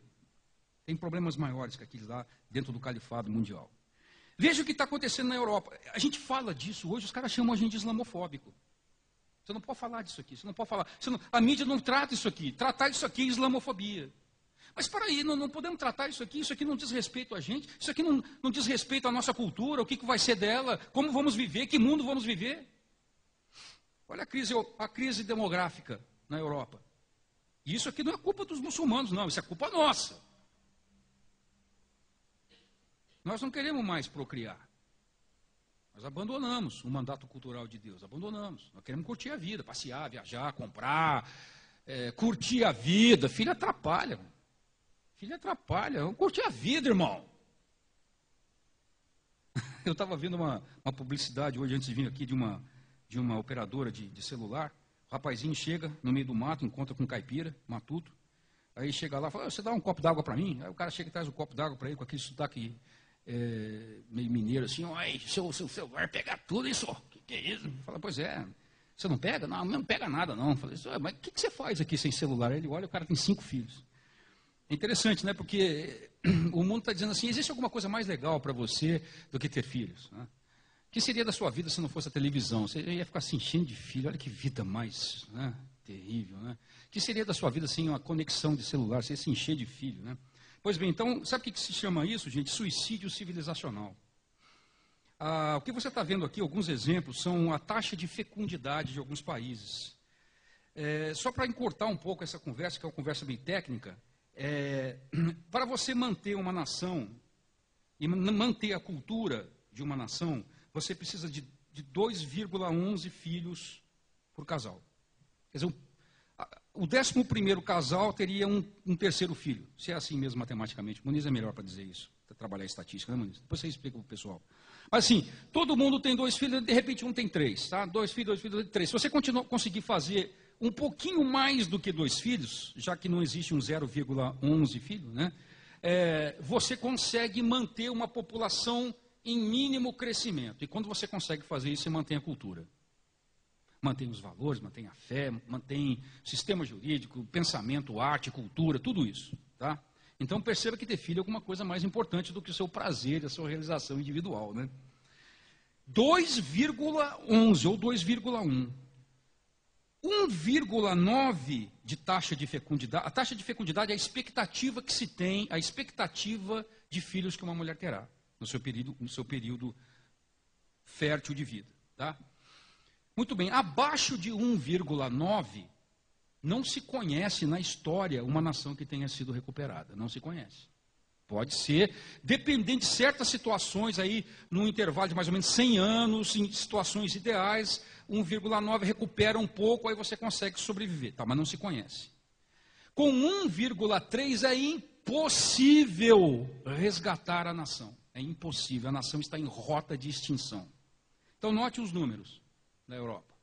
Tem problemas maiores que aquilo lá dentro do califado mundial. Veja o que está acontecendo na Europa. A gente fala disso hoje, os caras chamam a gente de islamofóbico. Você não pode falar disso aqui, você não pode falar. A mídia não trata isso aqui. Tratar isso aqui é islamofobia. Mas para aí, não podemos tratar isso aqui não diz respeito a gente, isso aqui não diz respeito à nossa cultura, o que vai ser dela, como vamos viver, que mundo vamos viver. Olha a crise demográfica na Europa. E isso aqui não é culpa dos muçulmanos, não, isso é culpa nossa. Nós não queremos mais procriar. Nós abandonamos o mandato cultural de Deus, abandonamos. Nós queremos curtir a vida, passear, viajar, comprar, curtir a vida. Filho atrapalha. Filho atrapalha. Vamos curtir a vida, irmão. Eu estava vendo uma publicidade hoje, antes de vir aqui, de uma operadora de celular. O rapazinho chega no meio do mato, encontra com um caipira, matuto. Aí chega lá e fala, você dá um copo d'água para mim? Aí o cara chega e traz um copo d'água para ele, com aquele sotaque meio mineiro, assim, seu celular pega tudo isso, que é isso? Fala, pois é, você não pega? Não pega nada não. Falei, mas o que você faz aqui sem celular? Aí ele olha, o cara tem 5 filhos. É interessante, né? Porque o mundo está dizendo assim, existe alguma coisa mais legal para você do que ter filhos? Né? O que seria da sua vida se não fosse a televisão? Você ia ficar se enchendo de filho, olha que vida mais, né, terrível, né? O que seria da sua vida sem uma conexão de celular? Você ia se encher de filho, né? Pois bem, então, sabe o que se chama isso, gente? Suicídio civilizacional. O que você está vendo aqui, alguns exemplos, são a taxa de fecundidade de alguns países. Só para encurtar um pouco essa conversa, que é uma conversa bem técnica, Para você manter uma nação e manter a cultura de uma nação, você precisa de 2,11 filhos por casal. Quer dizer, o 11º casal teria um terceiro filho, se é assim mesmo matematicamente. Muniz é melhor para dizer isso, para trabalhar estatística, né, Muniz? Depois você explica para o pessoal. Mas assim, todo mundo tem 2 filhos, de repente um tem 3, tá? 2 filhos, 3. Se você conseguir fazer um pouquinho mais do que 2 filhos, já que não existe um 0,11 filho, né? Você consegue manter uma população em mínimo crescimento. E quando você consegue fazer isso, você mantém a cultura. Mantém os valores, mantém a fé, mantém o sistema jurídico, pensamento, arte, cultura, tudo isso. Tá? Então perceba que ter filho é alguma coisa mais importante do que o seu prazer, a sua realização individual. Né? 2,11 ou 2,1. 1,9 de taxa de fecundidade. A taxa de fecundidade é a expectativa que se tem, a expectativa de filhos que uma mulher terá no seu período fértil de vida. Tá? Muito bem, abaixo de 1,9, não se conhece na história uma nação que tenha sido recuperada. Não se conhece. Pode ser, dependendo de certas situações, aí, num intervalo de mais ou menos 100 anos, em situações ideais, 1,9 recupera um pouco, aí você consegue sobreviver, tá? Mas não se conhece. Com 1,3 é impossível resgatar a nação. É impossível, a nação está em rota de extinção. Então, note os números da Europa.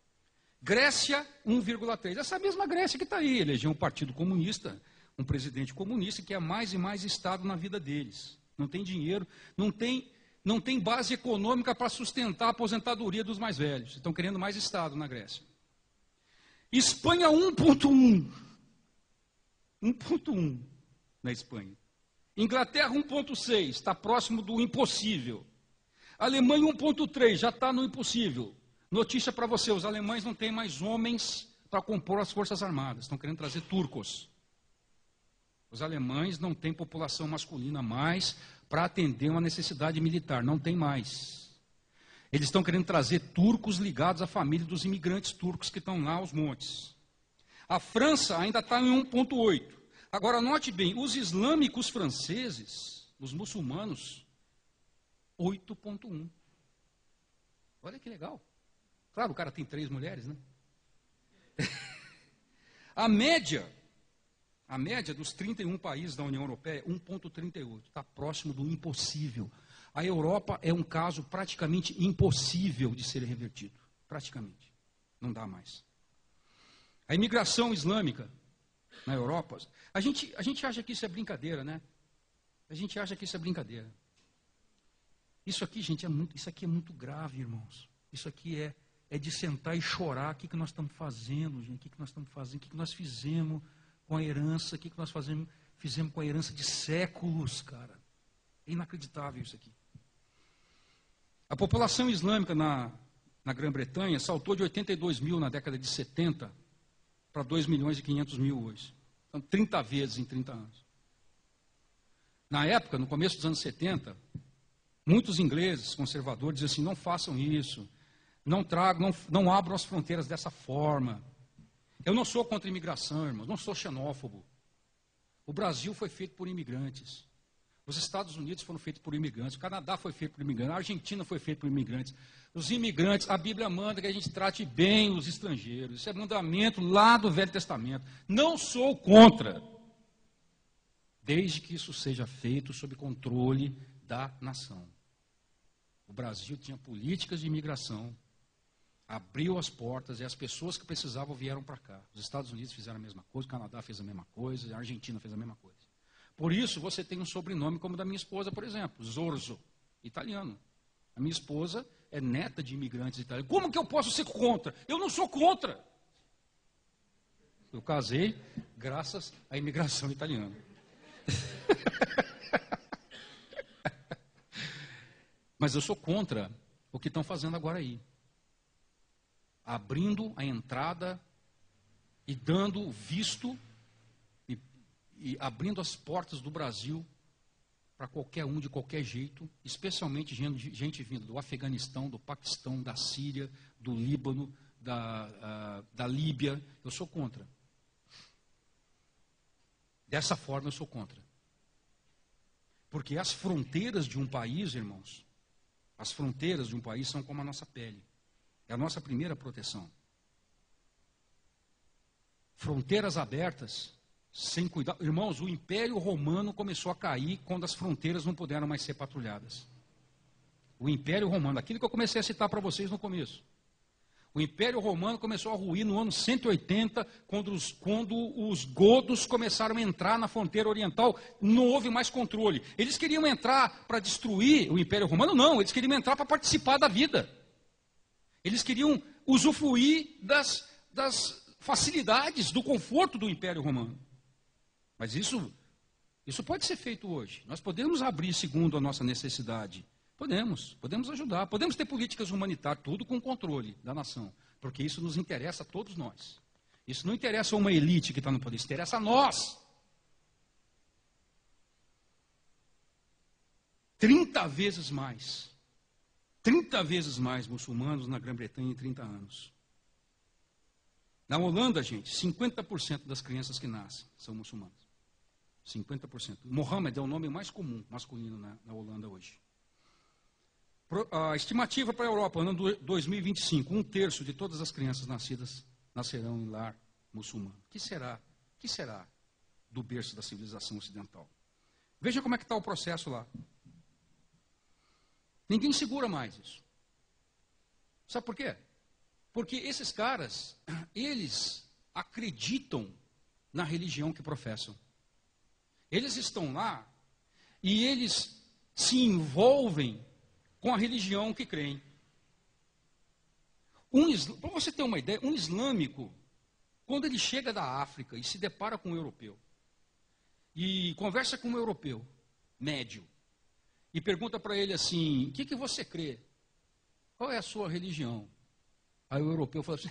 Grécia, 1,3. Essa mesma Grécia que está aí, elegeu um partido comunista, um presidente comunista, que é mais e mais Estado na vida deles. Não tem dinheiro, não tem base econômica para sustentar a aposentadoria dos mais velhos. Estão querendo mais Estado na Grécia. Espanha, 1,1. 1,1 na Espanha. Inglaterra, 1,6. Está próximo do impossível. Alemanha, 1,3. Já está no impossível. Notícia para você, os alemães não têm mais homens para compor as forças armadas. Estão querendo trazer turcos. Os alemães não têm população masculina mais para atender uma necessidade militar. Não tem mais. Eles estão querendo trazer turcos ligados à família dos imigrantes turcos que estão lá aos montes. A França ainda está em 1,8. Agora, note bem, os islâmicos franceses, os muçulmanos, 8,1. Olha que legal. Claro, o cara tem 3 mulheres, né? A média dos 31 países da União Europeia é 1,38. Está próximo do impossível. A Europa é um caso praticamente impossível de ser revertido. Praticamente. Não dá mais. A imigração islâmica na Europa, a gente acha que isso é brincadeira, né? A gente acha que isso é brincadeira. Isso aqui, gente, isso aqui é muito grave, irmãos. Isso aqui é de sentar e chorar. O que nós estamos fazendo, gente? O que nós estamos fazendo? O que nós fizemos com a herança? O que nós fizemos com a herança de séculos, cara? É inacreditável isso aqui. A população islâmica na Grã-Bretanha saltou de 82 mil na década de 70 para 2 milhões e 500 mil hoje. Então, 30 vezes em 30 anos. Na época, no começo dos anos 70, muitos ingleses conservadores diziam assim, não façam isso. Não abram as fronteiras dessa forma. Eu não sou contra a imigração, irmãos, não sou xenófobo. O Brasil foi feito por imigrantes. Os Estados Unidos foram feitos por imigrantes. O Canadá foi feito por imigrantes. A Argentina foi feita por imigrantes. Os imigrantes, a Bíblia manda que a gente trate bem os estrangeiros. Isso é mandamento lá do Velho Testamento. Não sou contra. Desde que isso seja feito sob controle da nação. O Brasil tinha políticas de imigração. Abriu as portas e as pessoas que precisavam vieram para cá. Os Estados Unidos fizeram a mesma coisa, o Canadá fez a mesma coisa, a Argentina fez a mesma coisa. Por isso, você tem um sobrenome como o da minha esposa, por exemplo, Zorzo, italiano. A minha esposa é neta de imigrantes italianos. Como que eu posso ser contra? Eu não sou contra. Eu casei graças à imigração italiana. Mas eu sou contra o que estão fazendo agora aí. Abrindo a entrada e dando visto e abrindo as portas do Brasil para qualquer um de qualquer jeito, especialmente gente vinda do Afeganistão, do Paquistão, da Síria, do Líbano, da Líbia. Eu sou contra. Dessa forma eu sou contra. Porque as fronteiras de um país, irmãos, as fronteiras de um país são como a nossa pele. É a nossa primeira proteção. Fronteiras abertas, sem cuidado. Irmãos, o Império Romano começou a cair quando as fronteiras não puderam mais ser patrulhadas. O Império Romano, aquilo que eu comecei a citar para vocês no começo. O Império Romano começou a ruir no ano 180, quando os godos começaram a entrar na fronteira oriental, não houve mais controle. Eles queriam entrar para destruir o Império Romano? Não, eles queriam entrar para participar da vida. Eles queriam usufruir das facilidades, do conforto do Império Romano. Mas isso pode ser feito hoje. Nós podemos abrir segundo a nossa necessidade. Podemos ajudar, podemos ter políticas humanitárias, tudo com controle da nação, porque isso nos interessa a todos nós. Isso não interessa a uma elite que está no poder, isso interessa a nós. 30 vezes mais muçulmanos na Grã-Bretanha em 30 anos. Na Holanda, gente, 50% das crianças que nascem são muçulmanas. 50%. Mohammed é o nome mais comum, masculino na Holanda hoje. A estimativa para a Europa, ano 2025, 1/3 de todas as crianças nascidas nascerão em lar muçulmano. O que será do berço da civilização ocidental? Veja como é que está o processo lá. Ninguém segura mais isso. Sabe por quê? Porque esses caras, eles acreditam na religião que professam. Eles estão lá e eles se envolvem com a religião que creem. Para você ter uma ideia, um islâmico, quando ele chega da África e se depara com um europeu, e conversa com um europeu médio, e pergunta para ele assim, o que você crê? Qual é a sua religião? Aí o europeu fala assim,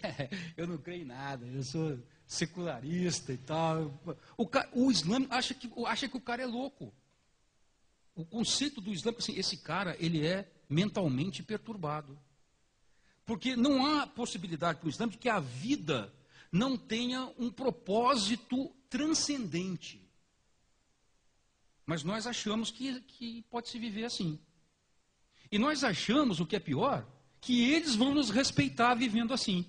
eu não creio em nada, eu sou secularista e tal. O islâmico acha que o cara é louco. O conceito do islâmico, assim, esse cara, ele é mentalmente perturbado. Porque não há possibilidade para o islâmico que a vida não tenha um propósito transcendente. Mas nós achamos que pode se viver assim. E nós achamos, o que é pior, que eles vão nos respeitar vivendo assim.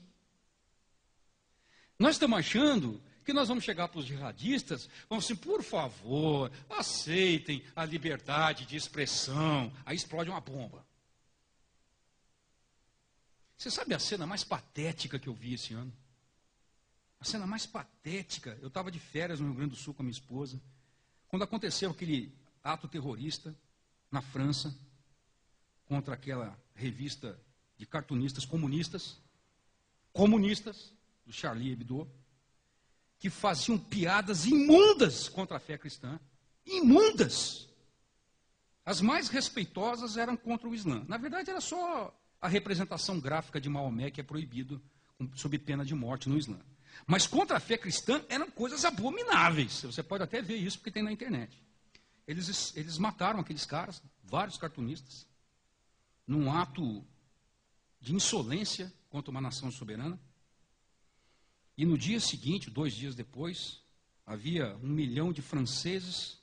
Nós estamos achando que nós vamos chegar para os jihadistas, vamos assim, por favor, aceitem a liberdade de expressão. Aí explode uma bomba. Você sabe a cena mais patética que eu vi esse ano? A cena mais patética, eu estava de férias no Rio Grande do Sul com a minha esposa, quando aconteceu aquele ato terrorista na França, contra aquela revista de cartunistas comunistas, do Charlie Hebdo, que faziam piadas imundas contra a fé cristã, imundas. As mais respeitosas eram contra o Islã. Na verdade, era só a representação gráfica de Maomé, que é proibido sob pena de morte no Islã. Mas contra a fé cristã eram coisas abomináveis. Você pode até ver isso porque tem na internet. Eles mataram aqueles caras, vários cartunistas, num ato de insolência contra uma nação soberana. E no dia seguinte, 2 dias depois, havia 1 milhão de franceses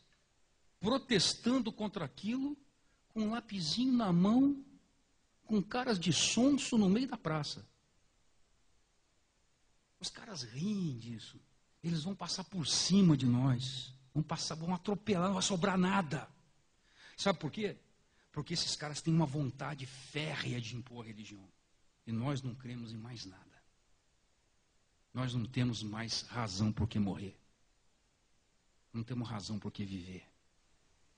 protestando contra aquilo, com um lapisinho na mão, com caras de sonso no meio da praça. Os caras riem disso. Eles vão passar por cima de nós. Vão atropelar, não vai sobrar nada. Sabe por quê? Porque esses caras têm uma vontade férrea de impor a religião. E nós não cremos em mais nada. Nós não temos mais razão por que morrer. Não temos razão por que viver.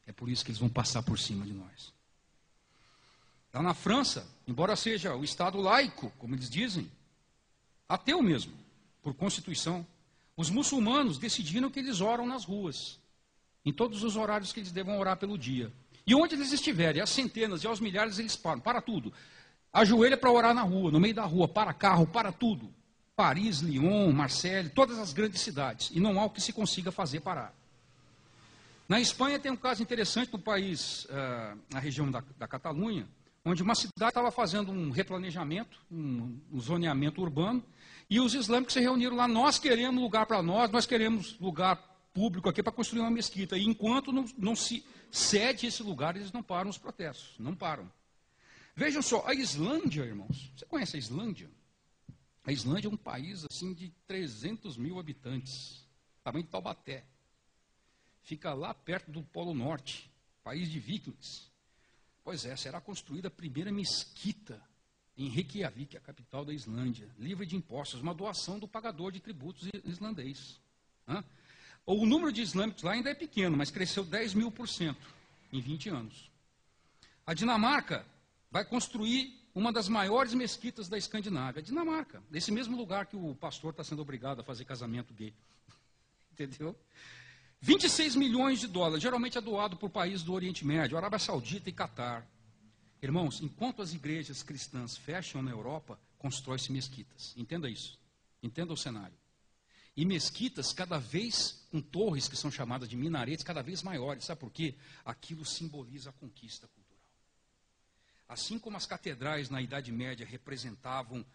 É por isso que eles vão passar por cima de nós. Lá na França, embora seja o Estado laico, como eles dizem, ateu mesmo, por Constituição, os muçulmanos decidiram que eles oram nas ruas, em todos os horários que eles devam orar pelo dia. E onde eles estiverem, às centenas e aos milhares, eles param, para tudo. Ajoelha para orar na rua, no meio da rua, para carro, para tudo. Paris, Lyon, Marseille, todas as grandes cidades. E não há o que se consiga fazer parar. Na Espanha tem um caso interessante do país, na região da Catalunha, onde uma cidade estava fazendo um replanejamento, um zoneamento urbano, e os islâmicos se reuniram lá, nós queremos lugar para nós queremos lugar público aqui para construir uma mesquita. E enquanto não se cede esse lugar, eles não param os protestos. Não param. Vejam só, a Islândia, irmãos. Você conhece a Islândia? A Islândia é um país assim de 300 mil habitantes. Tamanho de Taubaté. Fica lá perto do Polo Norte. País de vikings. Pois é, será construída a primeira mesquita em Reykjavik, a capital da Islândia, livre de impostos, uma doação do pagador de tributos islandês. O número de islâmicos lá ainda é pequeno, mas cresceu 10.000% em 20 anos. A Dinamarca vai construir uma das maiores mesquitas da Escandinávia. A Dinamarca, nesse mesmo lugar que o pastor está sendo obrigado a fazer casamento gay. Entendeu? 26 milhões de dólares, geralmente é doado por países do Oriente Médio, Arábia Saudita e Catar. Irmãos, enquanto as igrejas cristãs fecham na Europa, constrói-se mesquitas. Entenda isso. Entenda o cenário. E mesquitas cada vez com torres que são chamadas de minaretes cada vez maiores. Sabe por quê? Aquilo simboliza a conquista cultural. Assim como as catedrais na Idade Média representavam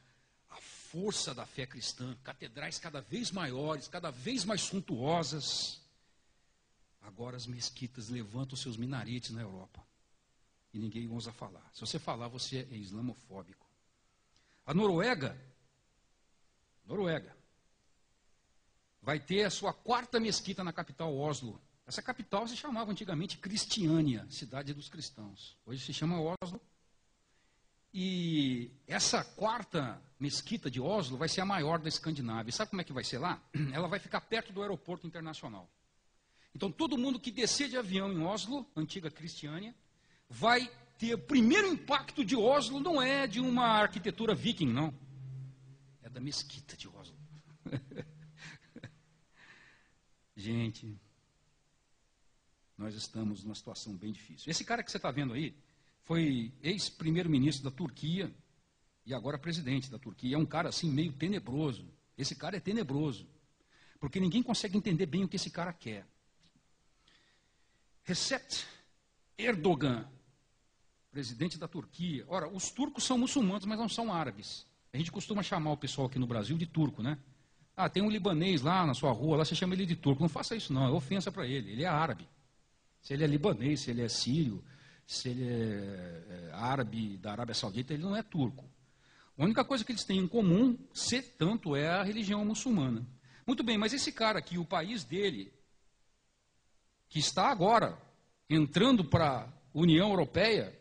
a força da fé cristã, catedrais cada vez maiores, cada vez mais suntuosas, agora as mesquitas levantam seus minaretes na Europa. E ninguém ousa falar. Se você falar, você é islamofóbico. A Noruega vai ter a sua 4ª mesquita na capital, Oslo. Essa capital se chamava antigamente Cristiânia, cidade dos cristãos. Hoje se chama Oslo. E essa 4ª mesquita de Oslo vai ser a maior da Escandinávia. E sabe como é que vai ser lá? Ela vai ficar perto do aeroporto internacional. Então todo mundo que descer de avião em Oslo, antiga Cristiânia, vai ter o primeiro impacto de Oslo, não é de uma arquitetura viking, não. É da mesquita de Oslo. Gente, nós estamos numa situação bem difícil. Esse cara que você está vendo aí foi ex-primeiro-ministro da Turquia e agora presidente da Turquia. É um cara assim meio tenebroso. Esse cara é tenebroso, porque ninguém consegue entender bem o que esse cara quer. Recep Erdogan, presidente da Turquia. Ora, os turcos são muçulmanos, mas não são árabes. A gente costuma chamar o pessoal aqui no Brasil de turco, né? Ah, tem um libanês lá na sua rua, lá você chama ele de turco. Não faça isso não, é ofensa para ele. Ele é árabe. Se ele é libanês, se ele é sírio, se ele é árabe da Arábia Saudita, ele não é turco. A única coisa que eles têm em comum, se tanto, é a religião muçulmana. Muito bem, mas esse cara aqui, o país dele, que está agora entrando para a União Europeia,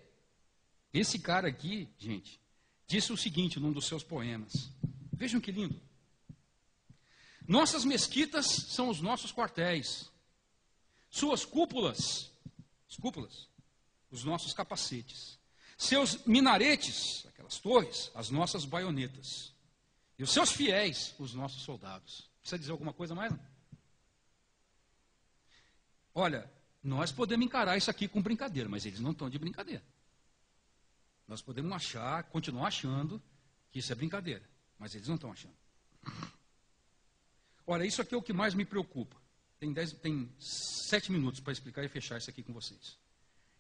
esse cara aqui, gente, disse o seguinte num dos seus poemas. Vejam que lindo. Nossas mesquitas são os nossos quartéis. Suas cúpulas, os nossos capacetes. Seus minaretes, aquelas torres, as nossas baionetas. E os seus fiéis, os nossos soldados. Precisa dizer alguma coisa mais? Olha, nós podemos encarar isso aqui com brincadeira, mas eles não estão de brincadeira. Nós podemos continuar achando que isso é brincadeira, mas eles não estão achando. Olha, isso aqui é o que mais me preocupa. Tem 7 minutos para explicar e fechar isso aqui com vocês.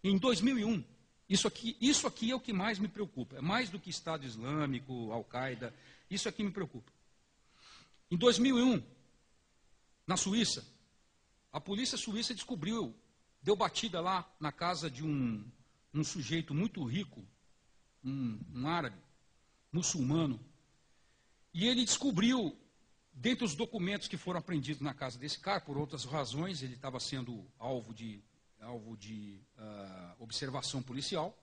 Em 2001, isso aqui é o que mais me preocupa. É mais do que Estado Islâmico, Al-Qaeda, isso aqui me preocupa. Em 2001, na Suíça, a polícia suíça deu batida lá na casa de um sujeito muito rico, um árabe, muçulmano, e ele descobriu, dentre os documentos que foram apreendidos na casa desse cara, por outras razões, ele estava sendo alvo de observação policial,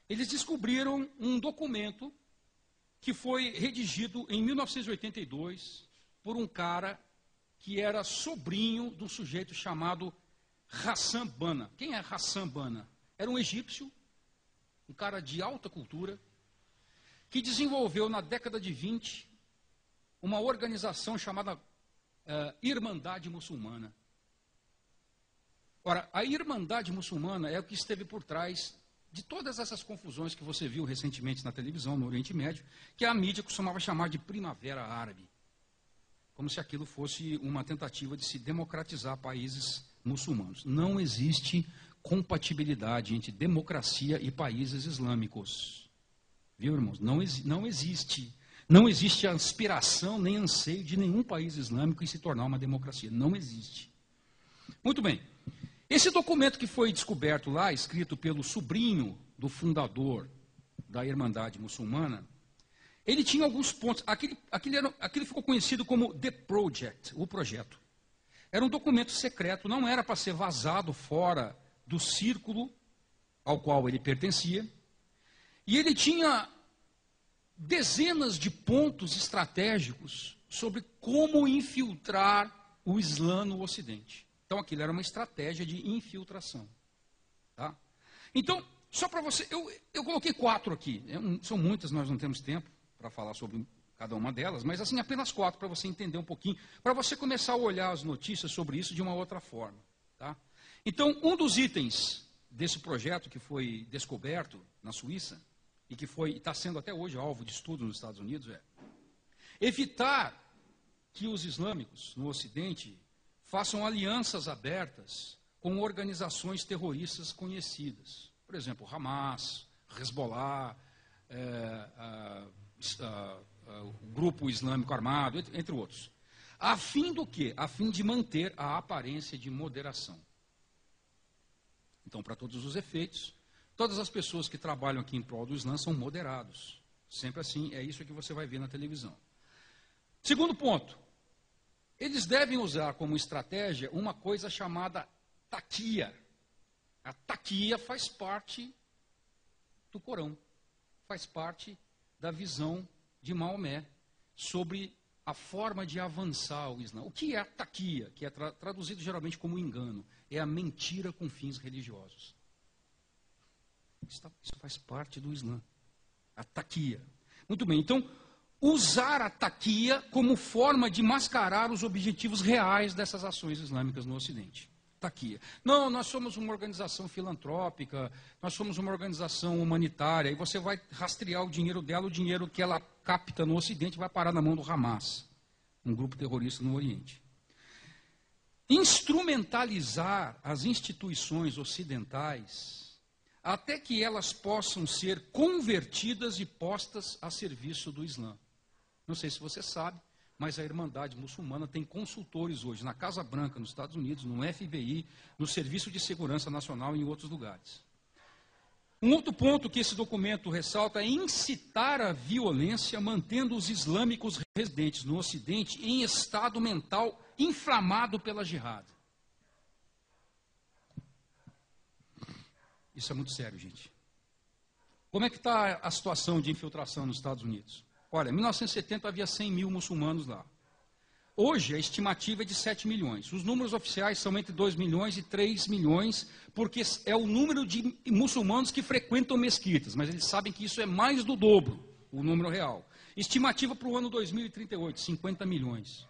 eles descobriram um documento que foi redigido em 1982 por um cara que era sobrinho de um sujeito chamado Hassan Banna. Quem é Hassan Banna? Era um egípcio, um cara de alta cultura, que desenvolveu na década de 20 uma organização chamada Irmandade Muçulmana. Ora, a Irmandade Muçulmana é o que esteve por trás de todas essas confusões que você viu recentemente na televisão, no Oriente Médio, que a mídia costumava chamar de Primavera Árabe. Como se aquilo fosse uma tentativa de se democratizar países muçulmanos. Não existe compatibilidade entre democracia e países islâmicos. Viu, irmãos? Não existe. Não existe aspiração nem anseio de nenhum país islâmico em se tornar uma democracia. Não existe. Muito bem. Esse documento que foi descoberto lá, escrito pelo sobrinho do fundador da Irmandade Muçulmana, ele tinha alguns pontos. Aquele ficou conhecido como The Project, o projeto. Era um documento secreto, não era para ser vazado fora do círculo ao qual ele pertencia. E ele tinha dezenas de pontos estratégicos sobre como infiltrar o Islã no Ocidente. Então, aquilo era uma estratégia de infiltração. Tá? Então, só para você, eu coloquei 4 aqui. São muitas, nós não temos tempo para falar sobre cada uma delas, mas assim, apenas 4 para você entender um pouquinho, para você começar a olhar as notícias sobre isso de uma outra forma. Tá? Então, um dos itens desse projeto que foi descoberto na Suíça, e que está sendo até hoje alvo de estudo nos Estados Unidos, é evitar que os islâmicos no Ocidente façam alianças abertas com organizações terroristas conhecidas. Por exemplo, Hamas, Hezbollah, o Grupo Islâmico Armado, entre outros. A fim do quê? A fim de manter a aparência de moderação. Então, para todos os efeitos, todas as pessoas que trabalham aqui em prol do Islã são moderados. Sempre assim, é isso que você vai ver na televisão. Segundo ponto, eles devem usar como estratégia uma coisa chamada taquia. A taquia faz parte do Corão, faz parte da visão de Maomé sobre a forma de avançar o Islã. O que é a taquia? Que é traduzido geralmente como engano. É a mentira com fins religiosos. Isso faz parte do Islã. A taquia. Muito bem, então, usar a taquia como forma de mascarar os objetivos reais dessas ações islâmicas no Ocidente. Taquia. Não, nós somos uma organização filantrópica, nós somos uma organização humanitária, e você vai rastrear o dinheiro dela, o dinheiro que ela capta no Ocidente vai parar na mão do Hamas, um grupo terrorista no Oriente. Instrumentalizar as instituições ocidentais até que elas possam ser convertidas e postas a serviço do Islã. Não sei se você sabe, mas a Irmandade Muçulmana tem consultores hoje na Casa Branca, nos Estados Unidos, no FBI, no Serviço de Segurança Nacional e em outros lugares. Um outro ponto que esse documento ressalta é incitar a violência, mantendo os islâmicos residentes no Ocidente em estado mental inflamado pela jihad. Isso é muito sério, gente. Como é que está a situação de infiltração nos Estados Unidos? Olha, em 1970 havia 100 mil muçulmanos lá. Hoje a estimativa é de 7 milhões. Os números oficiais são entre 2 milhões e 3 milhões, porque é o número de muçulmanos que frequentam mesquitas, mas eles sabem que isso é mais do dobro, o número real. Estimativa para o ano 2038, 50 milhões.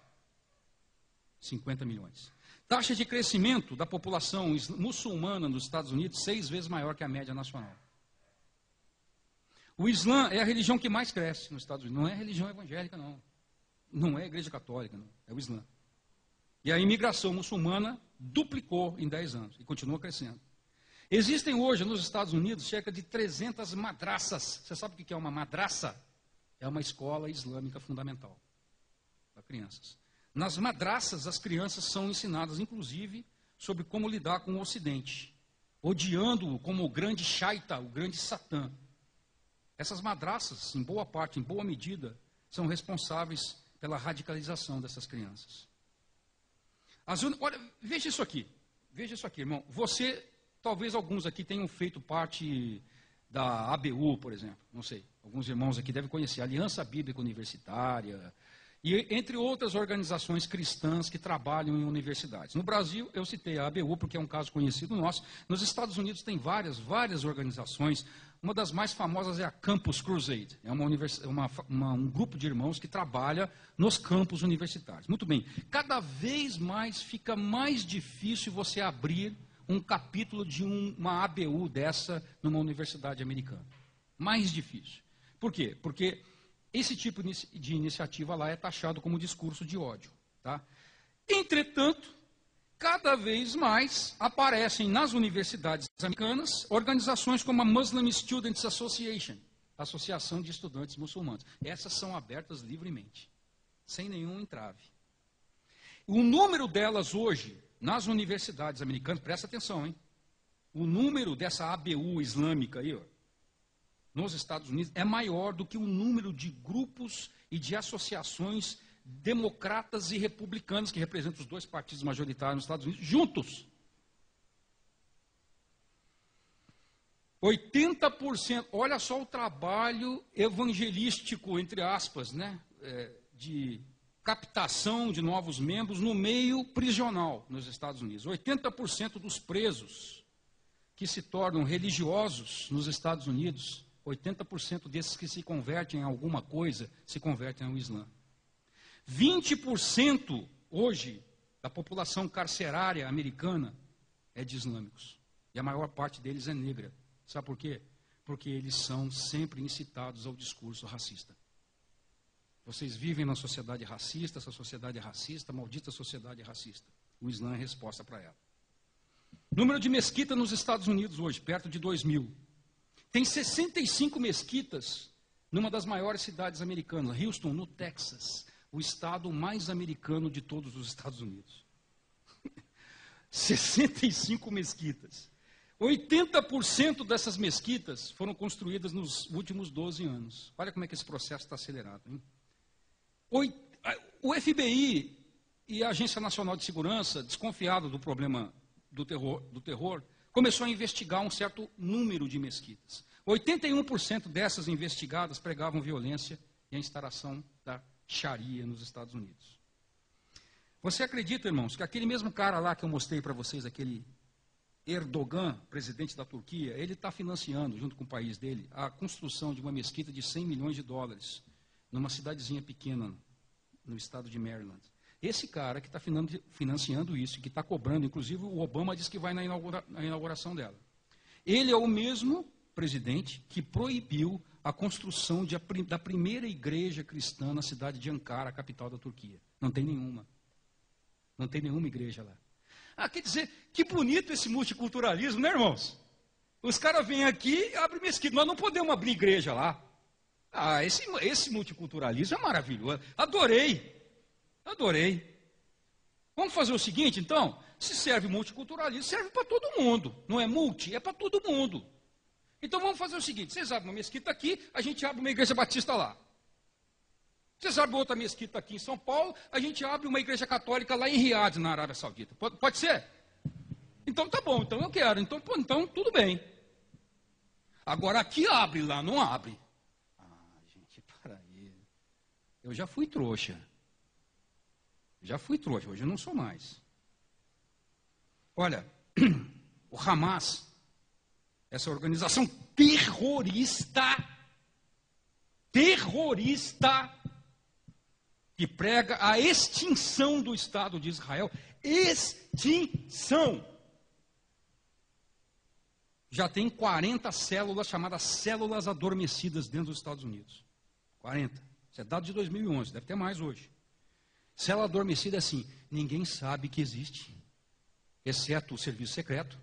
50 milhões. Taxa de crescimento da população muçulmana nos Estados Unidos, 6 vezes maior que a média nacional. O Islã é a religião que mais cresce nos Estados Unidos. Não é a religião evangélica, não. Não é a igreja católica, não. É o Islã. E a imigração muçulmana duplicou em 10 anos e continua crescendo. Existem hoje nos Estados Unidos cerca de 300 madraças. Você sabe o que é uma madraça? É uma escola islâmica fundamental para crianças. Nas madraças, as crianças são ensinadas, inclusive, sobre como lidar com o Ocidente, odiando-o como o grande shaita, o grande satã. Essas madraças, em boa parte, em boa medida, são responsáveis pela radicalização dessas crianças. Olha, veja isso aqui, irmão. Você, talvez alguns aqui tenham feito parte da ABU, por exemplo, não sei. Alguns irmãos aqui devem conhecer, Aliança Bíblica Universitária, e entre outras organizações cristãs que trabalham em universidades. No Brasil, eu citei a ABU porque é um caso conhecido nosso. Nos Estados Unidos tem várias organizações. Uma das mais famosas é a Campus Crusade. É um grupo de irmãos que trabalha nos campos universitários. Muito bem, cada vez mais fica mais difícil você abrir um capítulo de uma ABU dessa numa universidade americana. Mais difícil. Por quê? Porque esse tipo de iniciativa lá é taxado como discurso de ódio. Tá? Entretanto, cada vez mais aparecem nas universidades americanas organizações como a Muslim Students Association, Associação de Estudantes Muçulmanos. Essas são abertas livremente, sem nenhum entrave. O número delas hoje, nas universidades americanas, presta atenção, hein? O número dessa ABU islâmica aí, ó, nos Estados Unidos, é maior do que o número de grupos e de associações democratas e republicanos, que representam os dois partidos majoritários nos Estados Unidos, juntos. 80%, olha só o trabalho evangelístico, entre aspas, né, de captação de novos membros no meio prisional nos Estados Unidos. 80% dos presos que se tornam religiosos nos Estados Unidos, 80% desses que se convertem em alguma coisa, se convertem ao Islã. 20% hoje da população carcerária americana é de islâmicos. E a maior parte deles é negra. Sabe por quê? Porque eles são sempre incitados ao discurso racista. Vocês vivem numa sociedade racista, essa sociedade é racista, maldita sociedade é racista. O Islã é a resposta para ela. Número de mesquitas nos Estados Unidos hoje, perto de 2.000. Tem 65 mesquitas numa das maiores cidades americanas, Houston, no Texas, o estado mais americano de todos os Estados Unidos. 65 mesquitas. 80% dessas mesquitas foram construídas nos últimos 12 anos. Olha como é que esse processo está acelerado, hein? O FBI e a Agência Nacional de Segurança, desconfiado do problema do terror, começou a investigar um certo número de mesquitas. 81% dessas investigadas pregavam violência e a instauração da Sharia nos Estados Unidos. Você acredita, irmãos, que aquele mesmo cara lá que eu mostrei para vocês, aquele Erdogan, presidente da Turquia, ele está financiando, junto com o país dele, a construção de uma mesquita de 100 milhões de dólares, numa cidadezinha pequena, no estado de Maryland. Esse cara que está financiando isso, que está cobrando, inclusive o Obama disse que vai na inauguração dela. Ele é o mesmo presidente que proibiu a construção da primeira igreja cristã na cidade de Ankara, a capital da Turquia. Não tem nenhuma. Não tem nenhuma igreja lá. Ah, quer dizer, que bonito esse multiculturalismo, né, irmãos? Os caras vêm aqui e abrem mesquita. Nós não podemos abrir igreja lá. Ah, esse multiculturalismo é maravilhoso. Adorei. Vamos fazer o seguinte, então? Se serve multiculturalismo, serve para todo mundo. Não é multi, é para todo mundo. Então vamos fazer o seguinte, vocês abrem uma mesquita aqui, a gente abre uma igreja batista lá. Vocês abrem outra mesquita aqui em São Paulo, a gente abre uma igreja católica lá em Riad, na Arábia Saudita. Pode ser? Então tá bom, então eu quero. Então tudo bem. Agora aqui abre, lá não abre. Ah, gente, para aí. Eu já fui trouxa. Hoje eu não sou mais. Olha, o Hamas, essa organização terrorista, que prega a extinção do Estado de Israel, extinção. Já tem 40 células chamadas células adormecidas dentro dos Estados Unidos. 40. Isso é dado de 2011, deve ter mais hoje. Célula adormecida é assim, ninguém sabe que existe, exceto o serviço secreto,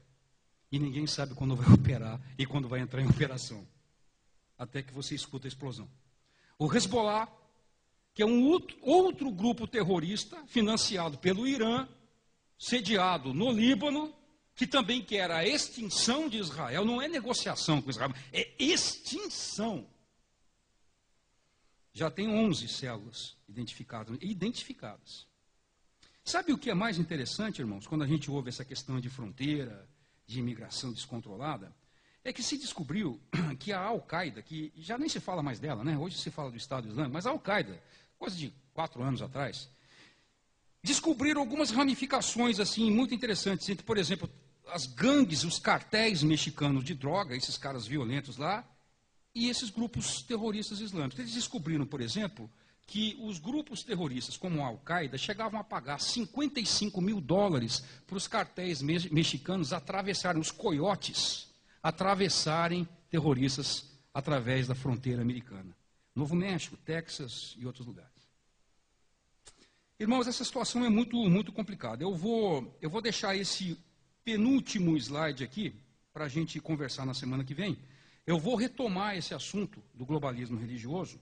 e ninguém sabe quando vai operar e quando vai entrar em operação, até que você escuta a explosão. O Hezbollah, que é um outro grupo terrorista financiado pelo Irã, sediado no Líbano, que também quer a extinção de Israel, não é negociação com Israel, é extinção. Já tem 11 células identificadas. Sabe o que é mais interessante, irmãos, quando a gente ouve essa questão de fronteira, de imigração descontrolada? É que se descobriu que a Al-Qaeda, que já nem se fala mais dela, né? Hoje se fala do Estado Islâmico, mas a Al-Qaeda, coisa de 4 anos atrás, descobriram algumas ramificações assim muito interessantes entre, por exemplo, as gangues, os cartéis mexicanos de droga, esses caras violentos lá, e esses grupos terroristas islâmicos. Eles descobriram, por exemplo, que os grupos terroristas, como a Al-Qaeda, chegavam a pagar $55 mil para os cartéis mexicanos atravessarem, os coiotes, atravessarem terroristas através da fronteira americana. Novo México, Texas e outros lugares. Irmãos, essa situação é muito complicada. Eu vou deixar esse penúltimo slide aqui para a gente conversar na semana que vem. Eu vou retomar esse assunto do globalismo religioso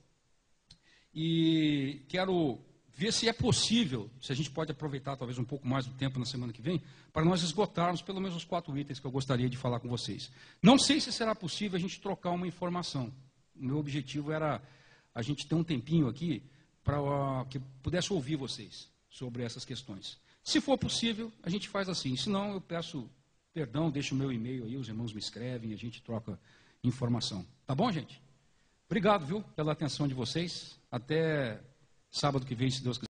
e quero ver se é possível, se a gente pode aproveitar talvez um pouco mais do tempo na semana que vem, para nós esgotarmos pelo menos os 4 itens que eu gostaria de falar com vocês. Não sei se será possível a gente trocar uma informação. O meu objetivo era a gente ter um tempinho aqui para que pudesse ouvir vocês sobre essas questões. Se for possível, a gente faz assim. Se não, eu peço perdão, deixo o meu e-mail aí, os irmãos me escrevem e a gente troca informação. Tá bom, gente? Obrigado, viu, pela atenção de vocês. Até sábado que vem, se Deus quiser.